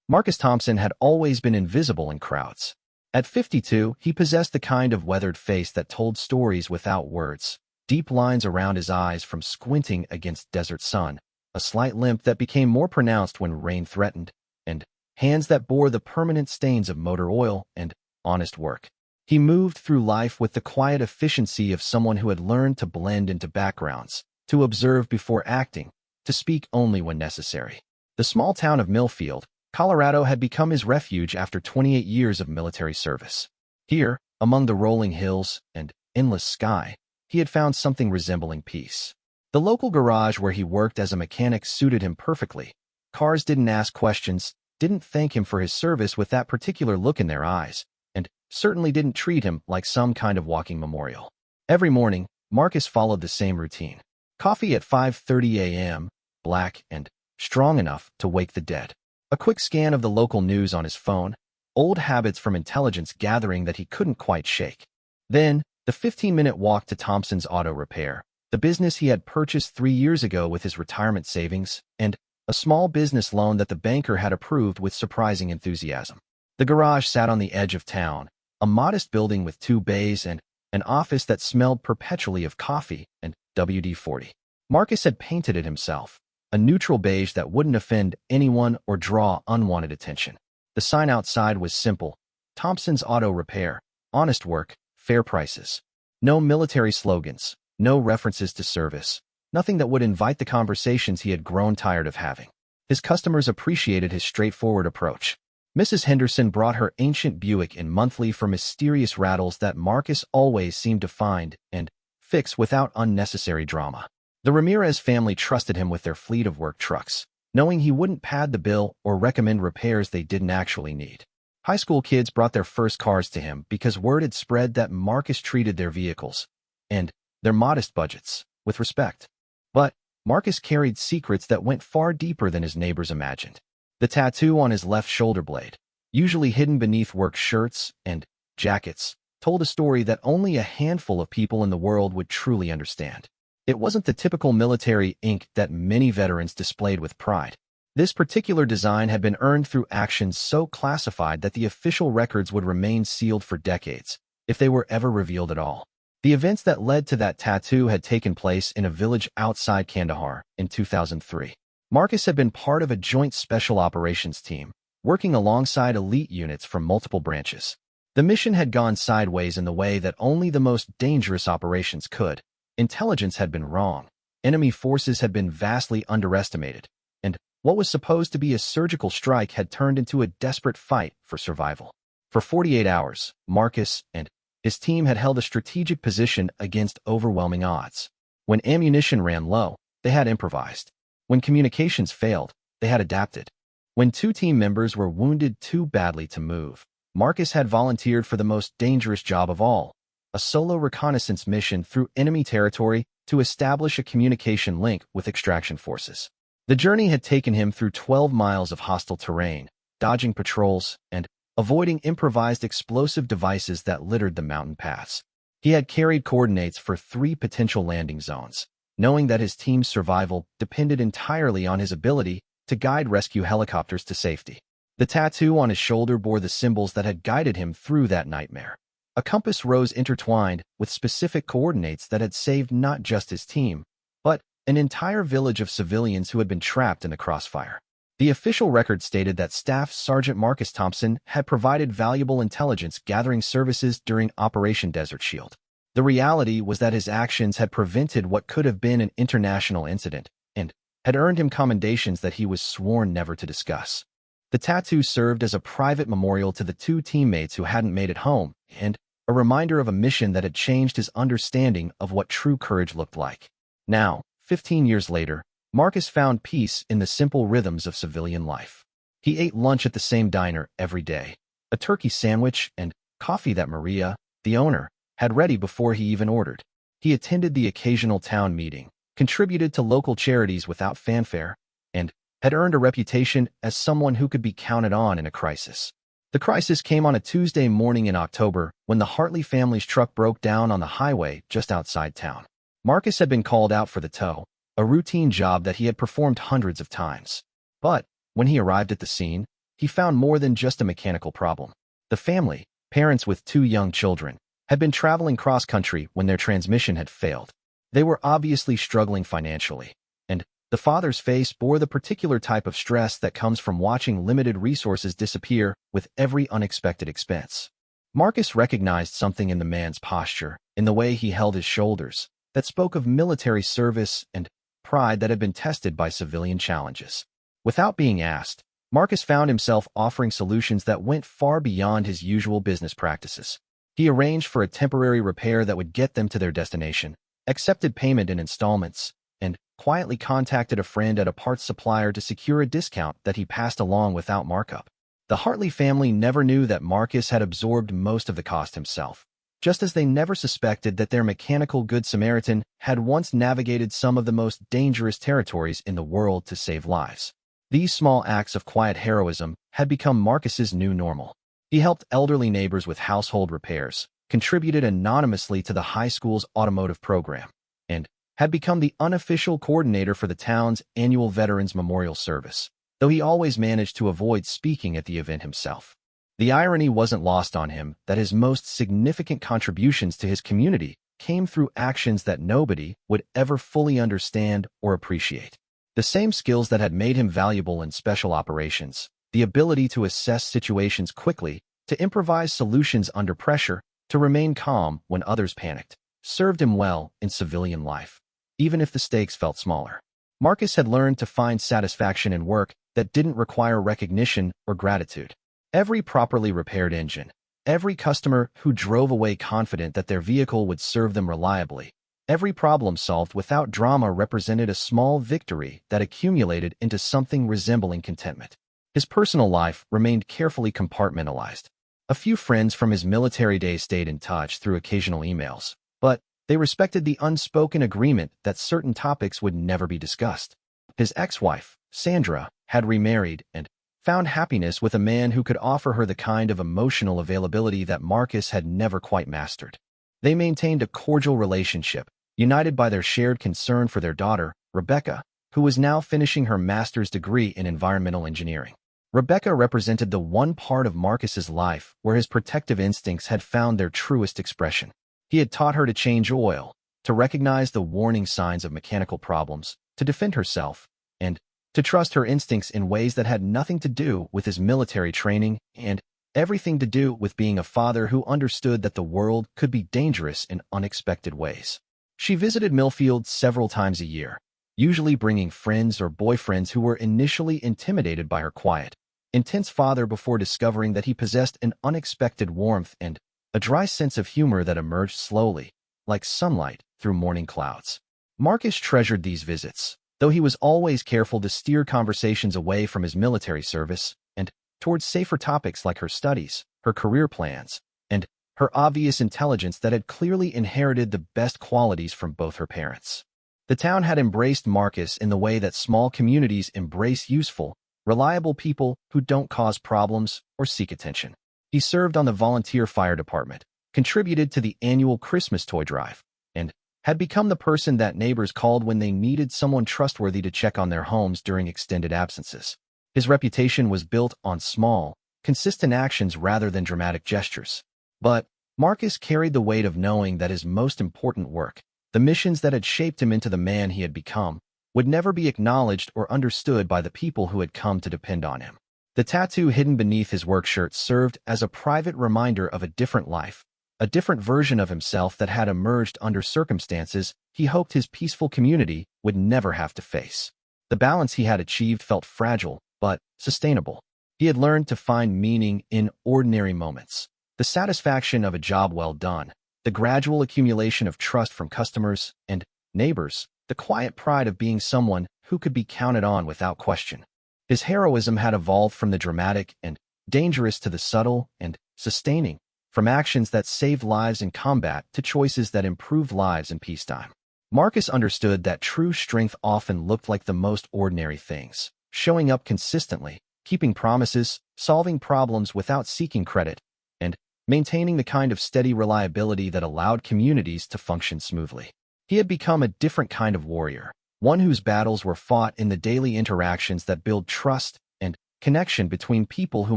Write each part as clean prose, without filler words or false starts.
Marcus Thompson had always been invisible in crowds. At 52, he possessed the kind of weathered face that told stories without words, deep lines around his eyes from squinting against desert sun, a slight limp that became more pronounced when rain threatened, and hands that bore the permanent stains of motor oil and honest work. He moved through life with the quiet efficiency of someone who had learned to blend into backgrounds, to observe before acting, to speak only when necessary. The small town of Millfield, Colorado had become his refuge after 28 years of military service. Here, among the rolling hills and endless sky, he had found something resembling peace. The local garage where he worked as a mechanic suited him perfectly. Cars didn't ask questions, didn't thank him for his service with that particular look in their eyes, and certainly didn't treat him like some kind of walking memorial. Every morning, Marcus followed the same routine. Coffee at 5:30 a.m., black and strong enough to wake the dead. A quick scan of the local news on his phone, old habits from intelligence gathering that he couldn't quite shake. Then, the 15-minute walk to Thompson's Auto Repair, the business he had purchased 3 years ago with his retirement savings, and a small business loan that the banker had approved with surprising enthusiasm. The garage sat on the edge of town, a modest building with 2 bays and an office that smelled perpetually of coffee and WD-40. Marcus had painted it himself, a neutral beige that wouldn't offend anyone or draw unwanted attention. The sign outside was simple: Thompson's Auto Repair, honest work, fair prices. No military slogans, no references to service, nothing that would invite the conversations he had grown tired of having. His customers appreciated his straightforward approach. Mrs. Henderson brought her ancient Buick in monthly for mysterious rattles that Marcus always seemed to find and fix without unnecessary drama. The Ramirez family trusted him with their fleet of work trucks, knowing he wouldn't pad the bill or recommend repairs they didn't actually need. High school kids brought their first cars to him because word had spread that Marcus treated their vehicles and their modest budgets with respect. But Marcus carried secrets that went far deeper than his neighbors imagined. The tattoo on his left shoulder blade, usually hidden beneath work shirts and jackets, told a story that only a handful of people in the world would truly understand. It wasn't the typical military ink that many veterans displayed with pride. This particular design had been earned through actions so classified that the official records would remain sealed for decades, if they were ever revealed at all. The events that led to that tattoo had taken place in a village outside Kandahar in 2003. Marcus had been part of a joint special operations team, working alongside elite units from multiple branches. The mission had gone sideways in the way that only the most dangerous operations could. Intelligence had been wrong, enemy forces had been vastly underestimated, and what was supposed to be a surgical strike had turned into a desperate fight for survival. For 48 hours, Marcus and his team had held a strategic position against overwhelming odds. When ammunition ran low, they had improvised. When communications failed, they had adapted. When 2 team members were wounded too badly to move, Marcus had volunteered for the most dangerous job of all, a solo reconnaissance mission through enemy territory to establish a communication link with extraction forces. The journey had taken him through 12 miles of hostile terrain, dodging patrols and avoiding improvised explosive devices that littered the mountain paths. He had carried coordinates for 3 potential landing zones, knowing that his team's survival depended entirely on his ability to guide rescue helicopters to safety. The tattoo on his shoulder bore the symbols that had guided him through that nightmare. A compass rose intertwined with specific coordinates that had saved not just his team, but an entire village of civilians who had been trapped in the crossfire. The official record stated that Staff Sergeant Marcus Thompson had provided valuable intelligence gathering services during Operation Desert Shield. The reality was that his actions had prevented what could have been an international incident and had earned him commendations that he was sworn never to discuss. The tattoo served as a private memorial to the 2 teammates who hadn't made it home and a reminder of a mission that had changed his understanding of what true courage looked like. Now, 15 years later, Marcus found peace in the simple rhythms of civilian life. He ate lunch at the same diner every day, a turkey sandwich and coffee that Maria, the owner, had ready before he even ordered. He attended the occasional town meeting, contributed to local charities without fanfare, and had earned a reputation as someone who could be counted on in a crisis. The crisis came on a Tuesday morning in October when the Hartley family's truck broke down on the highway just outside town. Marcus had been called out for the tow, a routine job that he had performed hundreds of times. But when he arrived at the scene, he found more than just a mechanical problem. The family, parents with 2 young children, had been traveling cross-country when their transmission had failed. They were obviously struggling financially, and the father's face bore the particular type of stress that comes from watching limited resources disappear with every unexpected expense. Marcus recognized something in the man's posture, in the way he held his shoulders, that spoke of military service and pride that had been tested by civilian challenges. Without being asked, Marcus found himself offering solutions that went far beyond his usual business practices. He arranged for a temporary repair that would get them to their destination, accepted payment in installments, and quietly contacted a friend at a parts supplier to secure a discount that he passed along without markup. The Hartley family never knew that Marcus had absorbed most of the cost himself, just as they never suspected that their mechanical Good Samaritan had once navigated some of the most dangerous territories in the world to save lives. These small acts of quiet heroism had become Marcus's new normal. He helped elderly neighbors with household repairs, contributed anonymously to the high school's automotive program, and had become the unofficial coordinator for the town's annual Veterans Memorial Service, though he always managed to avoid speaking at the event himself. The irony wasn't lost on him that his most significant contributions to his community came through actions that nobody would ever fully understand or appreciate. The same skills that had made him valuable in special operations, the ability to assess situations quickly, to improvise solutions under pressure, to remain calm when others panicked, served him well in civilian life, even if the stakes felt smaller. Marcus had learned to find satisfaction in work that didn't require recognition or gratitude. Every properly repaired engine, every customer who drove away confident that their vehicle would serve them reliably, every problem solved without drama represented a small victory that accumulated into something resembling contentment. His personal life remained carefully compartmentalized. A few friends from his military days stayed in touch through occasional emails, but they respected the unspoken agreement that certain topics would never be discussed. His ex-wife, Sandra, had remarried and found happiness with a man who could offer her the kind of emotional availability that Marcus had never quite mastered. They maintained a cordial relationship, united by their shared concern for their daughter, Rebecca, who was now finishing her master's degree in environmental engineering. Rebecca represented the one part of Marcus's life where his protective instincts had found their truest expression. He had taught her to change oil, to recognize the warning signs of mechanical problems, to defend herself, and to trust her instincts in ways that had nothing to do with his military training and everything to do with being a father who understood that the world could be dangerous in unexpected ways. She visited Millfield several times a year, usually bringing friends or boyfriends who were initially intimidated by her quiet, intense father before discovering that he possessed an unexpected warmth and a dry sense of humor that emerged slowly, like sunlight through morning clouds. Marcus treasured these visits, though he was always careful to steer conversations away from his military service and towards safer topics like her studies, her career plans, and her obvious intelligence that had clearly inherited the best qualities from both her parents. The town had embraced Marcus in the way that small communities embrace useful, reliable people who don't cause problems or seek attention. He served on the volunteer fire department, contributed to the annual Christmas toy drive, and had become the person that neighbors called when they needed someone trustworthy to check on their homes during extended absences. His reputation was built on small, consistent actions rather than dramatic gestures. But Marcus carried the weight of knowing that his most important work, the missions that had shaped him into the man he had become, would never be acknowledged or understood by the people who had come to depend on him. The tattoo hidden beneath his work shirt served as a private reminder of a different life, a different version of himself that had emerged under circumstances he hoped his peaceful community would never have to face. The balance he had achieved felt fragile, but sustainable. He had learned to find meaning in ordinary moments, the satisfaction of a job well done, the gradual accumulation of trust from customers and neighbors, the quiet pride of being someone who could be counted on without question. His heroism had evolved from the dramatic and dangerous to the subtle and sustaining, from actions that saved lives in combat to choices that improved lives in peacetime. Marcus understood that true strength often looked like the most ordinary things, showing up consistently, keeping promises, solving problems without seeking credit, and maintaining the kind of steady reliability that allowed communities to function smoothly. He had become a different kind of warrior, one whose battles were fought in the daily interactions that build trust and connection between people who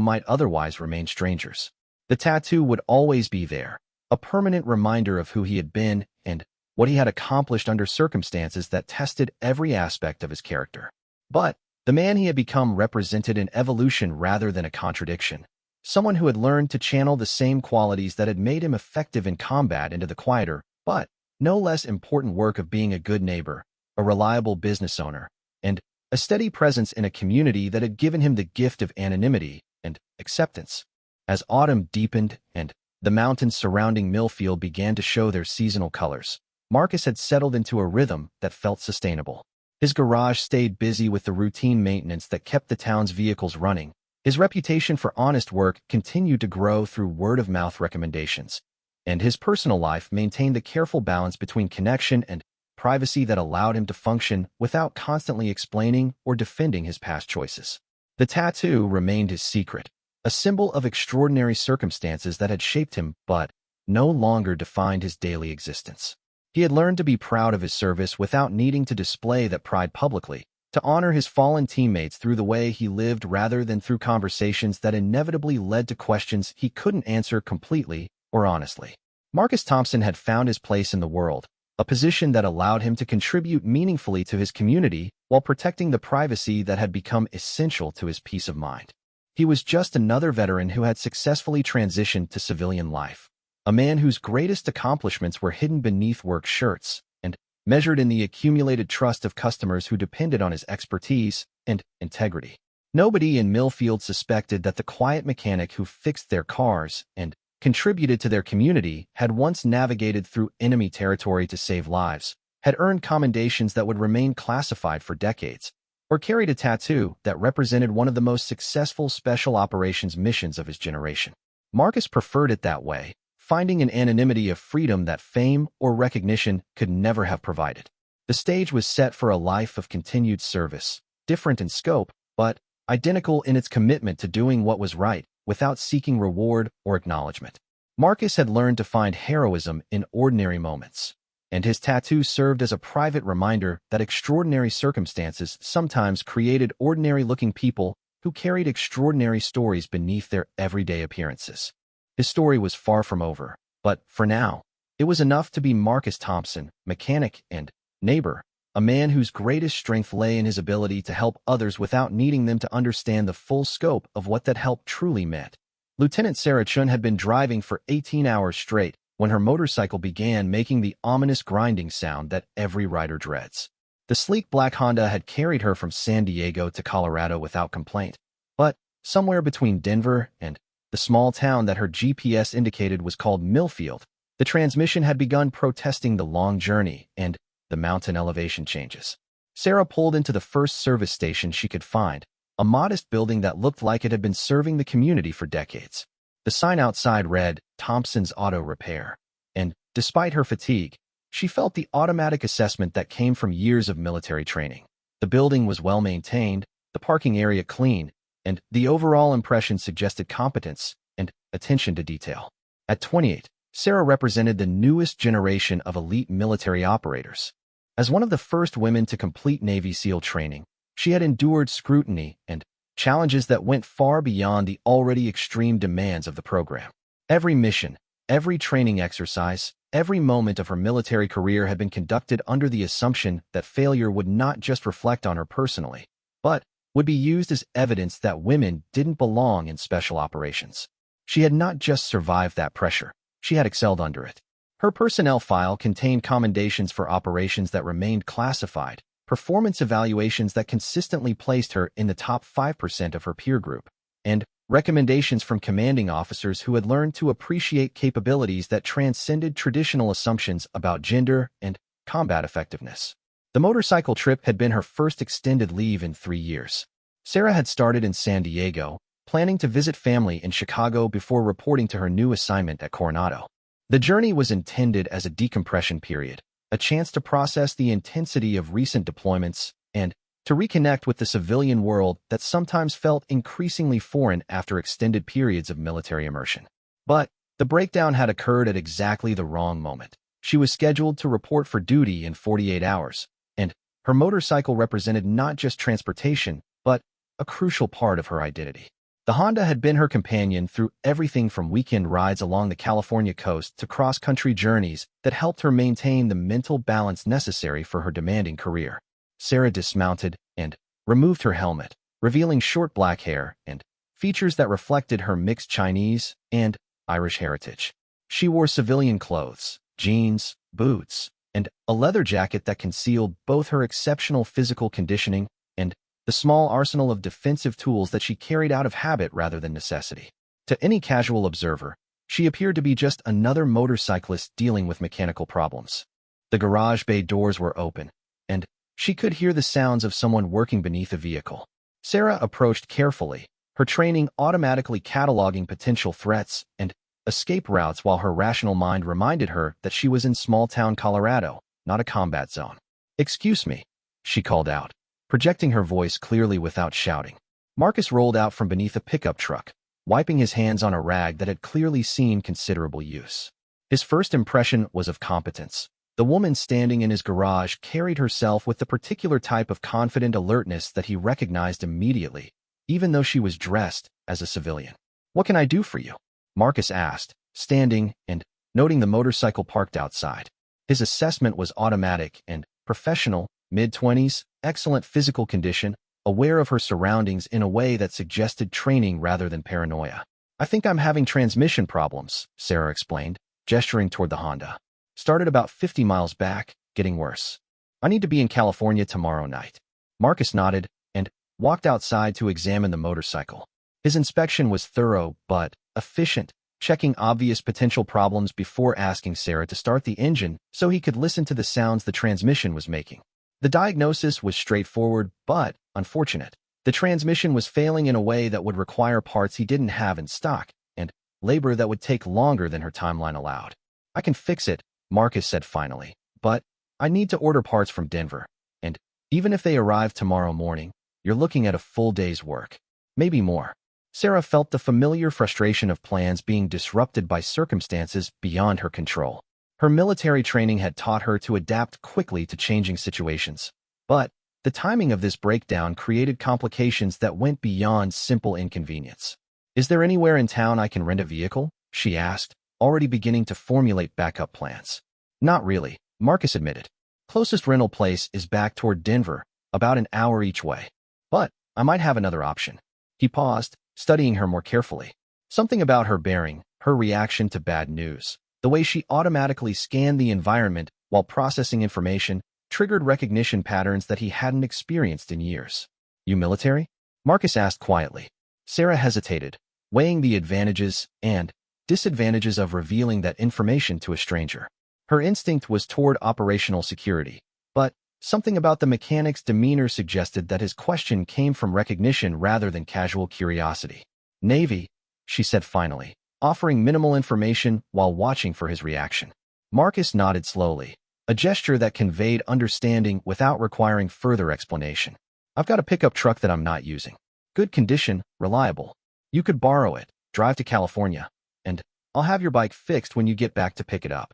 might otherwise remain strangers. The tattoo would always be there, a permanent reminder of who he had been and what he had accomplished under circumstances that tested every aspect of his character. But the man he had become represented an evolution rather than a contradiction. Someone who had learned to channel the same qualities that had made him effective in combat into the quieter, but no less important work of being a good neighbor, a reliable business owner, and a steady presence in a community that had given him the gift of anonymity and acceptance. As autumn deepened and the mountains surrounding Millfield began to show their seasonal colors, Marcus had settled into a rhythm that felt sustainable. His garage stayed busy with the routine maintenance that kept the town's vehicles running. His reputation for honest work continued to grow through word-of-mouth recommendations, and his personal life maintained the careful balance between connection and privacy that allowed him to function without constantly explaining or defending his past choices. The tattoo remained his secret, a symbol of extraordinary circumstances that had shaped him but no longer defined his daily existence. He had learned to be proud of his service without needing to display that pride publicly, to honor his fallen teammates through the way he lived rather than through conversations that inevitably led to questions he couldn't answer completely or honestly. Marcus Thompson had found his place in the world, a position that allowed him to contribute meaningfully to his community while protecting the privacy that had become essential to his peace of mind. He was just another veteran who had successfully transitioned to civilian life, a man whose greatest accomplishments were hidden beneath work shirts and measured in the accumulated trust of customers who depended on his expertise and integrity. Nobody in Millfield suspected that the quiet mechanic who fixed their cars and contributed to their community had once navigated through enemy territory to save lives, had earned commendations that would remain classified for decades, or carried a tattoo that represented one of the most successful special operations missions of his generation. Marcus preferred it that way, finding an anonymity of freedom that fame or recognition could never have provided. The stage was set for a life of continued service, different in scope, but identical in its commitment to doing what was right without seeking reward or acknowledgement. Marcus had learned to find heroism in ordinary moments, and his tattoo served as a private reminder that extraordinary circumstances sometimes created ordinary-looking people who carried extraordinary stories beneath their everyday appearances. His story was far from over, but for now, it was enough to be Marcus Thompson, mechanic and neighbor, a man whose greatest strength lay in his ability to help others without needing them to understand the full scope of what that help truly meant. Lieutenant Sarah Chun had been driving for 18 hours straight when her motorcycle began making the ominous grinding sound that every rider dreads. The sleek black Honda had carried her from San Diego to Colorado without complaint, but somewhere between Denver and the small town that her GPS indicated was called Millfield, the transmission had begun protesting the long journey and the mountain elevation changes. Sarah pulled into the first service station she could find, a modest building that looked like it had been serving the community for decades. The sign outside read, Thompson's Auto Repair, and despite her fatigue, she felt the automatic assessment that came from years of military training. The building was well maintained, the parking area clean, and the overall impression suggested competence and attention to detail. At 28, Sarah represented the newest generation of elite military operators. As one of the first women to complete Navy SEAL training, she had endured scrutiny and challenges that went far beyond the already extreme demands of the program. Every mission, every training exercise, every moment of her military career had been conducted under the assumption that failure would not just reflect on her personally, but would be used as evidence that women didn't belong in special operations. She had not just survived that pressure, she had excelled under it. Her personnel file contained commendations for operations that remained classified, performance evaluations that consistently placed her in the top 5% of her peer group, and recommendations from commanding officers who had learned to appreciate capabilities that transcended traditional assumptions about gender and combat effectiveness. The motorcycle trip had been her first extended leave in 3 years. Sarah had started in San Diego, planning to visit family in Chicago before reporting to her new assignment at Coronado. The journey was intended as a decompression period, a chance to process the intensity of recent deployments and to reconnect with the civilian world that sometimes felt increasingly foreign after extended periods of military immersion. But the breakdown had occurred at exactly the wrong moment. She was scheduled to report for duty in 48 hours, and her motorcycle represented not just transportation, but a crucial part of her identity. The Honda had been her companion through everything from weekend rides along the California coast to cross-country journeys that helped her maintain the mental balance necessary for her demanding career. Sarah dismounted and removed her helmet, revealing short black hair and features that reflected her mixed Chinese and Irish heritage. She wore civilian clothes, jeans, boots, and a leather jacket that concealed both her exceptional physical conditioning and the small arsenal of defensive tools that she carried out of habit rather than necessity. To any casual observer, she appeared to be just another motorcyclist dealing with mechanical problems. The garage bay doors were open, and she could hear the sounds of someone working beneath a vehicle. Sarah approached carefully, her training automatically cataloging potential threats and escape routes while her rational mind reminded her that she was in small-town Colorado, not a combat zone. "Excuse me," she called out, projecting her voice clearly without shouting. Marcus rolled out from beneath a pickup truck, wiping his hands on a rag that had clearly seen considerable use. His first impression was of competence. The woman standing in his garage carried herself with the particular type of confident alertness that he recognized immediately, even though she was dressed as a civilian. "What can I do for you?" Marcus asked, standing and noting the motorcycle parked outside. His assessment was automatic and professional, mid-20s, excellent physical condition, aware of her surroundings in a way that suggested training rather than paranoia. "I think I'm having transmission problems," Sarah explained, gesturing toward the Honda. "Started about 50 miles back, getting worse. I need to be in California tomorrow night." Marcus nodded and walked outside to examine the motorcycle. His inspection was thorough but efficient, checking obvious potential problems before asking Sarah to start the engine so he could listen to the sounds the transmission was making. The diagnosis was straightforward but unfortunate. The transmission was failing in a way that would require parts he didn't have in stock and labor that would take longer than her timeline allowed. "I can fix it," Marcus said finally, "but I need to order parts from Denver, and even if they arrive tomorrow morning, you're looking at a full day's work, maybe more." Sarah felt the familiar frustration of plans being disrupted by circumstances beyond her control. Her military training had taught her to adapt quickly to changing situations, but the timing of this breakdown created complications that went beyond simple inconvenience. "Is there anywhere in town I can rent a vehicle?" she asked, already beginning to formulate backup plans. "Not really," Marcus admitted. "Closest rental place is back toward Denver, about an hour each way. But I might have another option." He paused, studying her more carefully. Something about her bearing, her reaction to bad news, the way she automatically scanned the environment while processing information, triggered recognition patterns that he hadn't experienced in years. "You military?" Marcus asked quietly. Sarah hesitated, weighing the advantages and disadvantages of revealing that information to a stranger. Her instinct was toward operational security, but something about the mechanic's demeanor suggested that his question came from recognition rather than casual curiosity. "Navy," she said finally, offering minimal information while watching for his reaction. Marcus nodded slowly, a gesture that conveyed understanding without requiring further explanation. "I've got a pickup truck that I'm not using. Good condition, reliable. You could borrow it, drive to California, and I'll have your bike fixed when you get back to pick it up."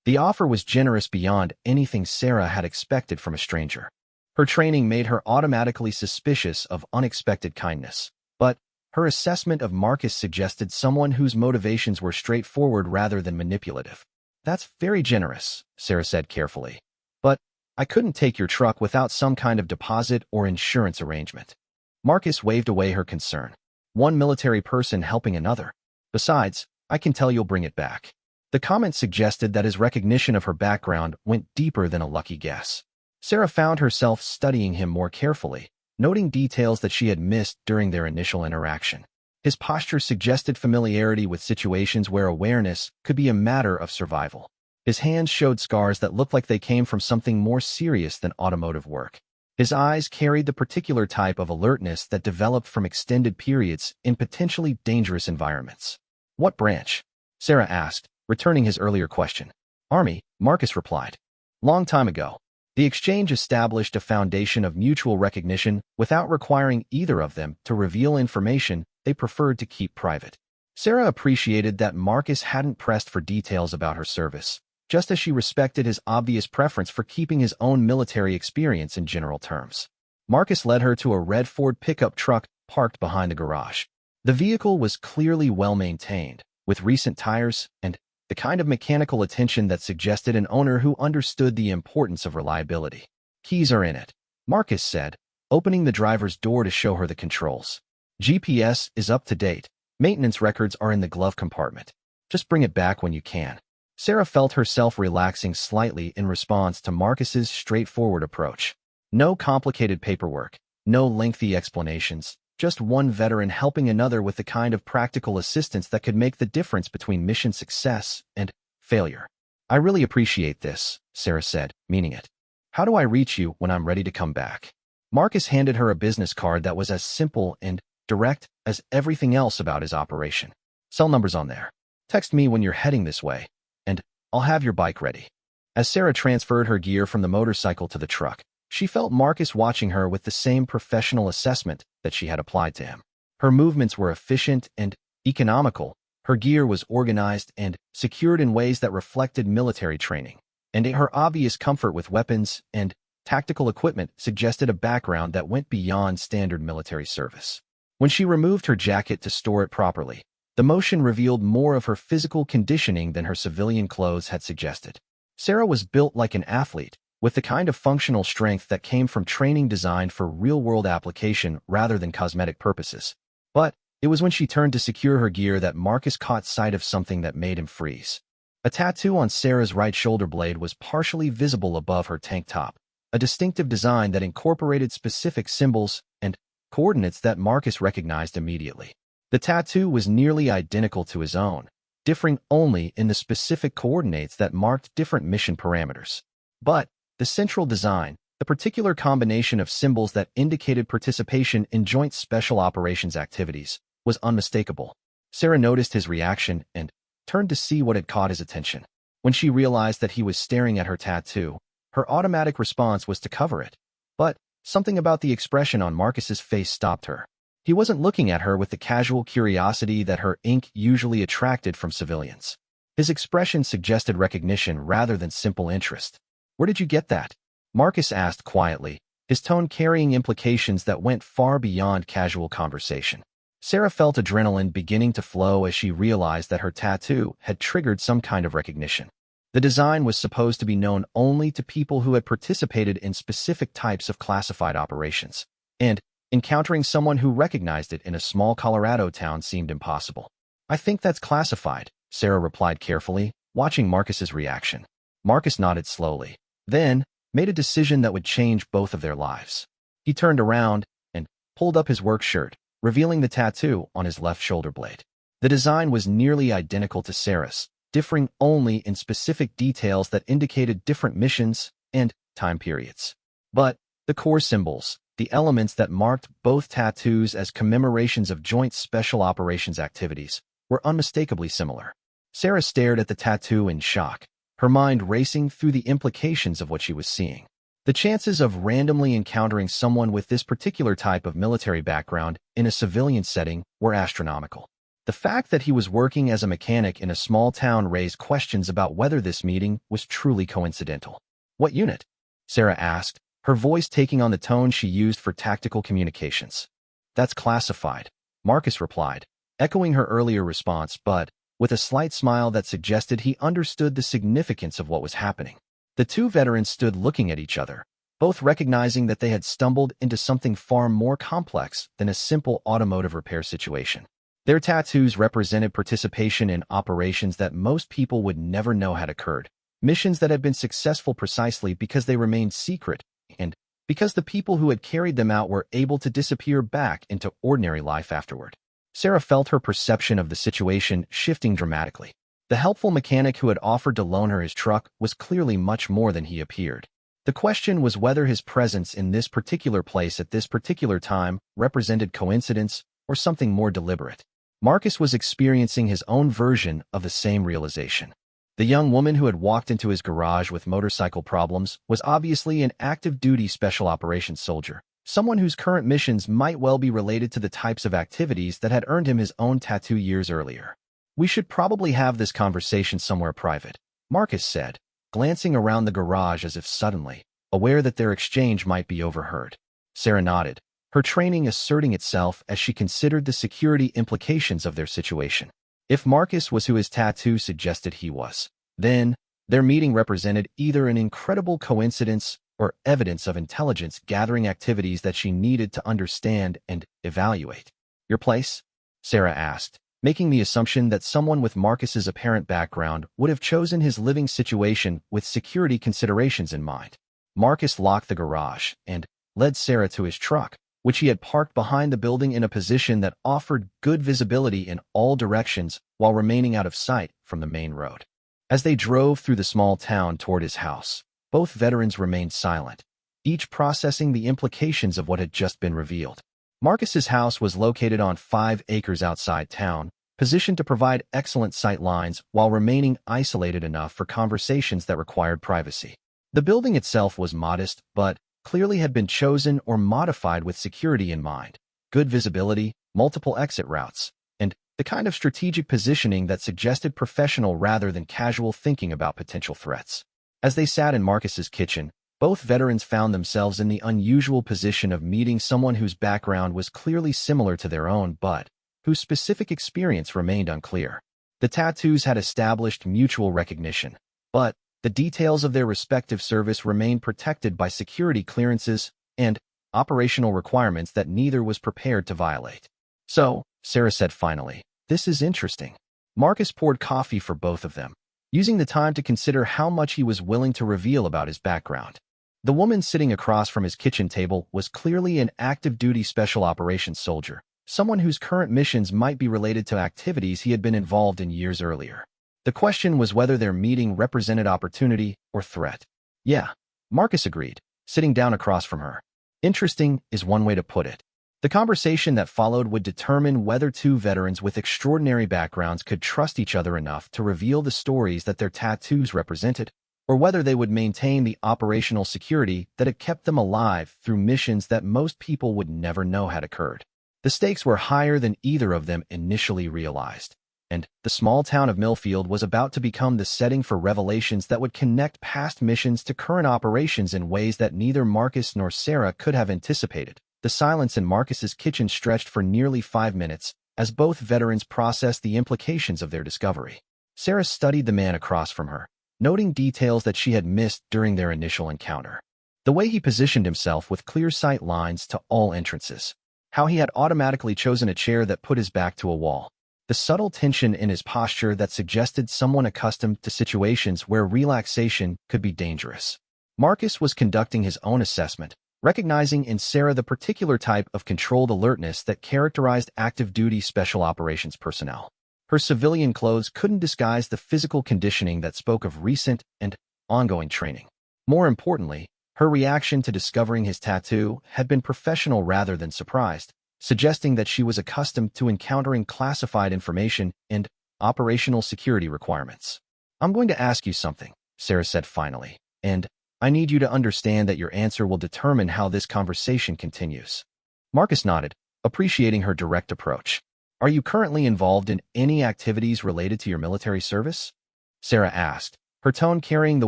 The offer was generous beyond anything Sarah had expected from a stranger. Her training made her automatically suspicious of unexpected kindness, but her assessment of Marcus suggested someone whose motivations were straightforward rather than manipulative. "That's very generous," Sarah said carefully, "but I couldn't take your truck without some kind of deposit or insurance arrangement." Marcus waved away her concern. "One military person helping another. Besides, I can tell you'll bring it back." The comment suggested that his recognition of her background went deeper than a lucky guess. Sarah found herself studying him more carefully, noting details that she had missed during their initial interaction. His posture suggested familiarity with situations where awareness could be a matter of survival. His hands showed scars that looked like they came from something more serious than automotive work. His eyes carried the particular type of alertness that developed from extended periods in potentially dangerous environments. "What branch?" Sarah asked, returning his earlier question. "Army," Marcus replied. "Long time ago." The exchange established a foundation of mutual recognition without requiring either of them to reveal information they preferred to keep private. Sarah appreciated that Marcus hadn't pressed for details about her service, just as she respected his obvious preference for keeping his own military experience in general terms. Marcus led her to a red Ford pickup truck parked behind the garage. The vehicle was clearly well-maintained, with recent tires and the kind of mechanical attention that suggested an owner who understood the importance of reliability. "Keys are in it," Marcus said, opening the driver's door to show her the controls. "GPS is up to date. Maintenance records are in the glove compartment. Just bring it back when you can." Sarah felt herself relaxing slightly in response to Marcus's straightforward approach. No complicated paperwork, no lengthy explanations, just one veteran helping another with the kind of practical assistance that could make the difference between mission success and failure. "I really appreciate this," Sarah said, meaning it. "How do I reach you when I'm ready to come back?" Marcus handed her a business card that was as simple and direct as everything else about his operation. "Cell number's on there. Text me when you're heading this way, and I'll have your bike ready." As Sarah transferred her gear from the motorcycle to the truck, she felt Marcus watching her with the same professional assessment that she had applied to him. Her movements were efficient and economical, her gear was organized and secured in ways that reflected military training, and her obvious comfort with weapons and tactical equipment suggested a background that went beyond standard military service. When she removed her jacket to store it properly, the motion revealed more of her physical conditioning than her civilian clothes had suggested. Sarah was built like an athlete, with the kind of functional strength that came from training designed for real-world application rather than cosmetic purposes. But it was when she turned to secure her gear that Marcus caught sight of something that made him freeze. A tattoo on Sarah's right shoulder blade was partially visible above her tank top, a distinctive design that incorporated specific symbols and coordinates that Marcus recognized immediately. The tattoo was nearly identical to his own, differing only in the specific coordinates that marked different mission parameters. But the central design, the particular combination of symbols that indicated participation in joint special operations activities, was unmistakable. Sarah noticed his reaction and turned to see what had caught his attention. When she realized that he was staring at her tattoo, her automatic response was to cover it. But something about the expression on Marcus's face stopped her. He wasn't looking at her with the casual curiosity that her ink usually attracted from civilians. His expression suggested recognition rather than simple interest. "Where did you get that?" Marcus asked quietly, his tone carrying implications that went far beyond casual conversation. Sarah felt adrenaline beginning to flow as she realized that her tattoo had triggered some kind of recognition. The design was supposed to be known only to people who had participated in specific types of classified operations, and encountering someone who recognized it in a small Colorado town seemed impossible. "I think that's classified," Sarah replied carefully, watching Marcus's reaction. Marcus nodded slowly, then made a decision that would change both of their lives. He turned around and pulled up his work shirt, revealing the tattoo on his left shoulder blade. The design was nearly identical to Sarah's, differing only in specific details that indicated different missions and time periods. But the core symbols, the elements that marked both tattoos as commemorations of joint special operations activities, were unmistakably similar. Sarah stared at the tattoo in shock, her mind racing through the implications of what she was seeing. The chances of randomly encountering someone with this particular type of military background in a civilian setting were astronomical. The fact that he was working as a mechanic in a small town raised questions about whether this meeting was truly coincidental. "What unit?" Sarah asked, her voice taking on the tone she used for tactical communications. "That's classified," Marcus replied, echoing her earlier response, but with a slight smile that suggested he understood the significance of what was happening. The two veterans stood looking at each other, both recognizing that they had stumbled into something far more complex than a simple automotive repair situation. Their tattoos represented participation in operations that most people would never know had occurred, missions that had been successful precisely because they remained secret and because the people who had carried them out were able to disappear back into ordinary life afterward. Sarah felt her perception of the situation shifting dramatically. The helpful mechanic who had offered to loan her his truck was clearly much more than he appeared. The question was whether his presence in this particular place at this particular time represented coincidence or something more deliberate. Marcus was experiencing his own version of the same realization. The young woman who had walked into his garage with motorcycle problems was obviously an active-duty special operations soldier, someone whose current missions might well be related to the types of activities that had earned him his own tattoo years earlier. "We should probably have this conversation somewhere private," Marcus said, glancing around the garage as if suddenly, aware that their exchange might be overheard. Sarah nodded, her training asserting itself as she considered the security implications of their situation. If Marcus was who his tattoo suggested he was, then their meeting represented either an incredible coincidence or evidence of intelligence-gathering activities that she needed to understand and evaluate. "Your place?" Sarah asked, making the assumption that someone with Marcus's apparent background would have chosen his living situation with security considerations in mind. Marcus locked the garage and led Sarah to his truck, which he had parked behind the building in a position that offered good visibility in all directions while remaining out of sight from the main road. As they drove through the small town toward his house, both veterans remained silent, each processing the implications of what had just been revealed. Marcus's house was located on 5 acres outside town, positioned to provide excellent sight lines while remaining isolated enough for conversations that required privacy. The building itself was modest, but clearly had been chosen or modified with security in mind, good visibility, multiple exit routes, and the kind of strategic positioning that suggested professional rather than casual thinking about potential threats. As they sat in Marcus's kitchen, both veterans found themselves in the unusual position of meeting someone whose background was clearly similar to their own but whose specific experience remained unclear. The tattoos had established mutual recognition, but the details of their respective service remained protected by security clearances and operational requirements that neither was prepared to violate. "So," Sarah said finally, "this is interesting." Marcus poured coffee for both of them, using the time to consider how much he was willing to reveal about his background. The woman sitting across from his kitchen table was clearly an active-duty special operations soldier, someone whose current missions might be related to activities he had been involved in years earlier. The question was whether their meeting represented opportunity or threat. "Yeah," Marcus agreed, sitting down across from her. "Interesting is one way to put it." The conversation that followed would determine whether two veterans with extraordinary backgrounds could trust each other enough to reveal the stories that their tattoos represented, or whether they would maintain the operational security that had kept them alive through missions that most people would never know had occurred. The stakes were higher than either of them initially realized, and the small town of Millfield was about to become the setting for revelations that would connect past missions to current operations in ways that neither Marcus nor Sarah could have anticipated. The silence in Marcus's kitchen stretched for nearly 5 minutes as both veterans processed the implications of their discovery. Sarah studied the man across from her, noting details that she had missed during their initial encounter. The way he positioned himself with clear sight lines to all entrances, how he had automatically chosen a chair that put his back to a wall, the subtle tension in his posture that suggested someone accustomed to situations where relaxation could be dangerous. Marcus was conducting his own assessment, recognizing in Sarah the particular type of controlled alertness that characterized active-duty special operations personnel. Her civilian clothes couldn't disguise the physical conditioning that spoke of recent and ongoing training. More importantly, her reaction to discovering his tattoo had been professional rather than surprised, suggesting that she was accustomed to encountering classified information and operational security requirements. "I'm going to ask you something," Sarah said finally, "and I need you to understand that your answer will determine how this conversation continues." Marcus nodded, appreciating her direct approach. "Are you currently involved in any activities related to your military service?" Sarah asked, her tone carrying the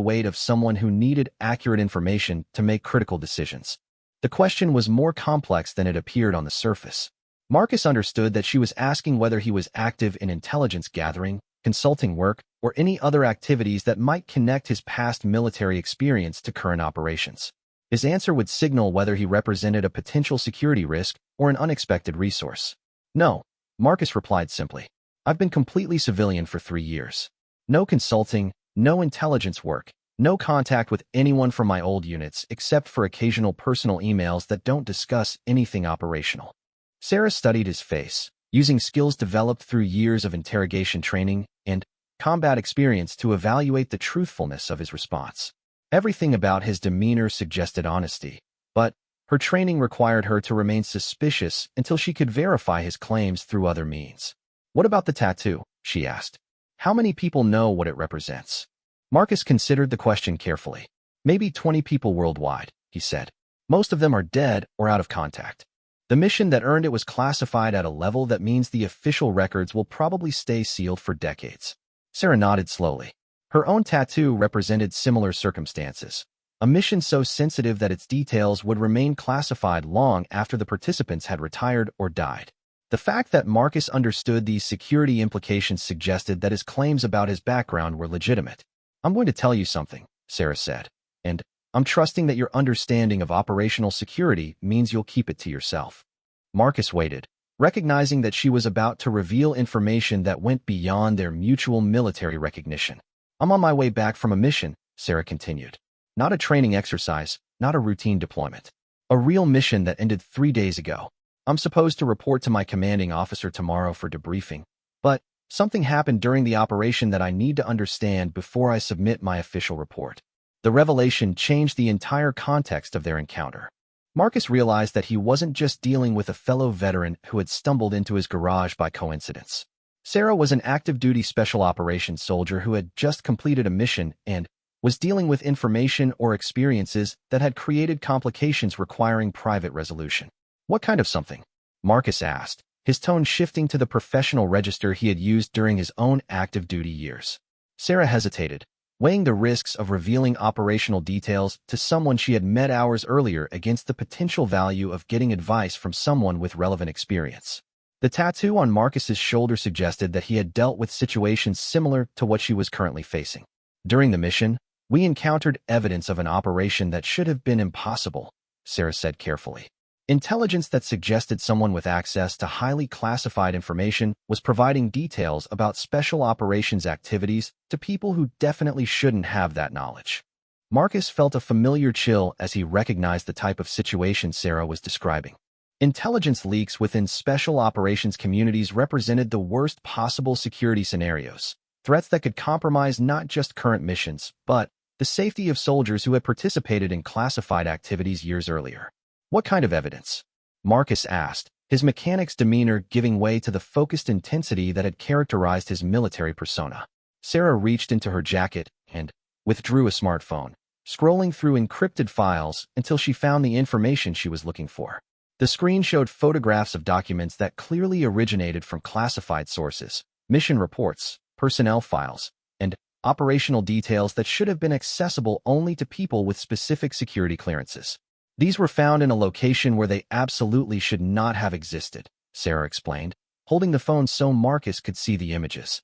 weight of someone who needed accurate information to make critical decisions. The question was more complex than it appeared on the surface. Marcus understood that she was asking whether he was active in intelligence gathering, consulting work, or any other activities that might connect his past military experience to current operations. His answer would signal whether he represented a potential security risk or an unexpected resource. "No," Marcus replied simply. "I've been completely civilian for 3 years. No consulting, no intelligence work, no contact with anyone from my old units except for occasional personal emails that don't discuss anything operational." Sarah studied his face, using skills developed through years of interrogation training and combat experience to evaluate the truthfulness of his response. Everything about his demeanor suggested honesty, but her training required her to remain suspicious until she could verify his claims through other means. "What about the tattoo?" she asked. "How many people know what it represents?" Marcus considered the question carefully. "Maybe 20 people worldwide," he said. "Most of them are dead or out of contact. The mission that earned it was classified at a level that means the official records will probably stay sealed for decades." Sarah nodded slowly. Her own tattoo represented similar circumstances. A mission so sensitive that its details would remain classified long after the participants had retired or died. The fact that Marcus understood these security implications suggested that his claims about his background were legitimate. "I'm going to tell you something," Sarah said, "and I'm trusting that your understanding of operational security means you'll keep it to yourself." Marcus waited, recognizing that she was about to reveal information that went beyond their mutual military recognition. "I'm on my way back from a mission," Sarah continued. "Not a training exercise, not a routine deployment. A real mission that ended 3 days ago. I'm supposed to report to my commanding officer tomorrow for debriefing, but something happened during the operation that I need to understand before I submit my official report." The revelation changed the entire context of their encounter. Marcus realized that he wasn't just dealing with a fellow veteran who had stumbled into his garage by coincidence. Sarah was an active-duty special operations soldier who had just completed a mission and was dealing with information or experiences that had created complications requiring private resolution. "What kind of something?" Marcus asked, his tone shifting to the professional register he had used during his own active-duty years. Sarah hesitated, weighing the risks of revealing operational details to someone she had met hours earlier against the potential value of getting advice from someone with relevant experience. The tattoo on Marcus's shoulder suggested that he had dealt with situations similar to what she was currently facing. "During the mission, we encountered evidence of an operation that should have been impossible," Sarah said carefully. Intelligence that suggested someone with access to highly classified information was providing details about special operations activities to people who definitely shouldn't have that knowledge. Marcus felt a familiar chill as he recognized the type of situation Sarah was describing. Intelligence leaks within special operations communities represented the worst possible security scenarios, threats that could compromise not just current missions, but the safety of soldiers who had participated in classified activities years earlier. "What kind of evidence?" Marcus asked, his mechanic's demeanor giving way to the focused intensity that had characterized his military persona. Sarah reached into her jacket and withdrew a smartphone, scrolling through encrypted files until she found the information she was looking for. The screen showed photographs of documents that clearly originated from classified sources, mission reports, personnel files, and operational details that should have been accessible only to people with specific security clearances. "These were found in a location where they absolutely should not have existed," Sarah explained, holding the phone so Marcus could see the images.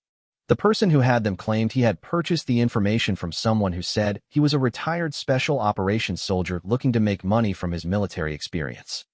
The person who had them claimed he had purchased the information from someone who said he was a retired special operations soldier looking to make money from his military experience.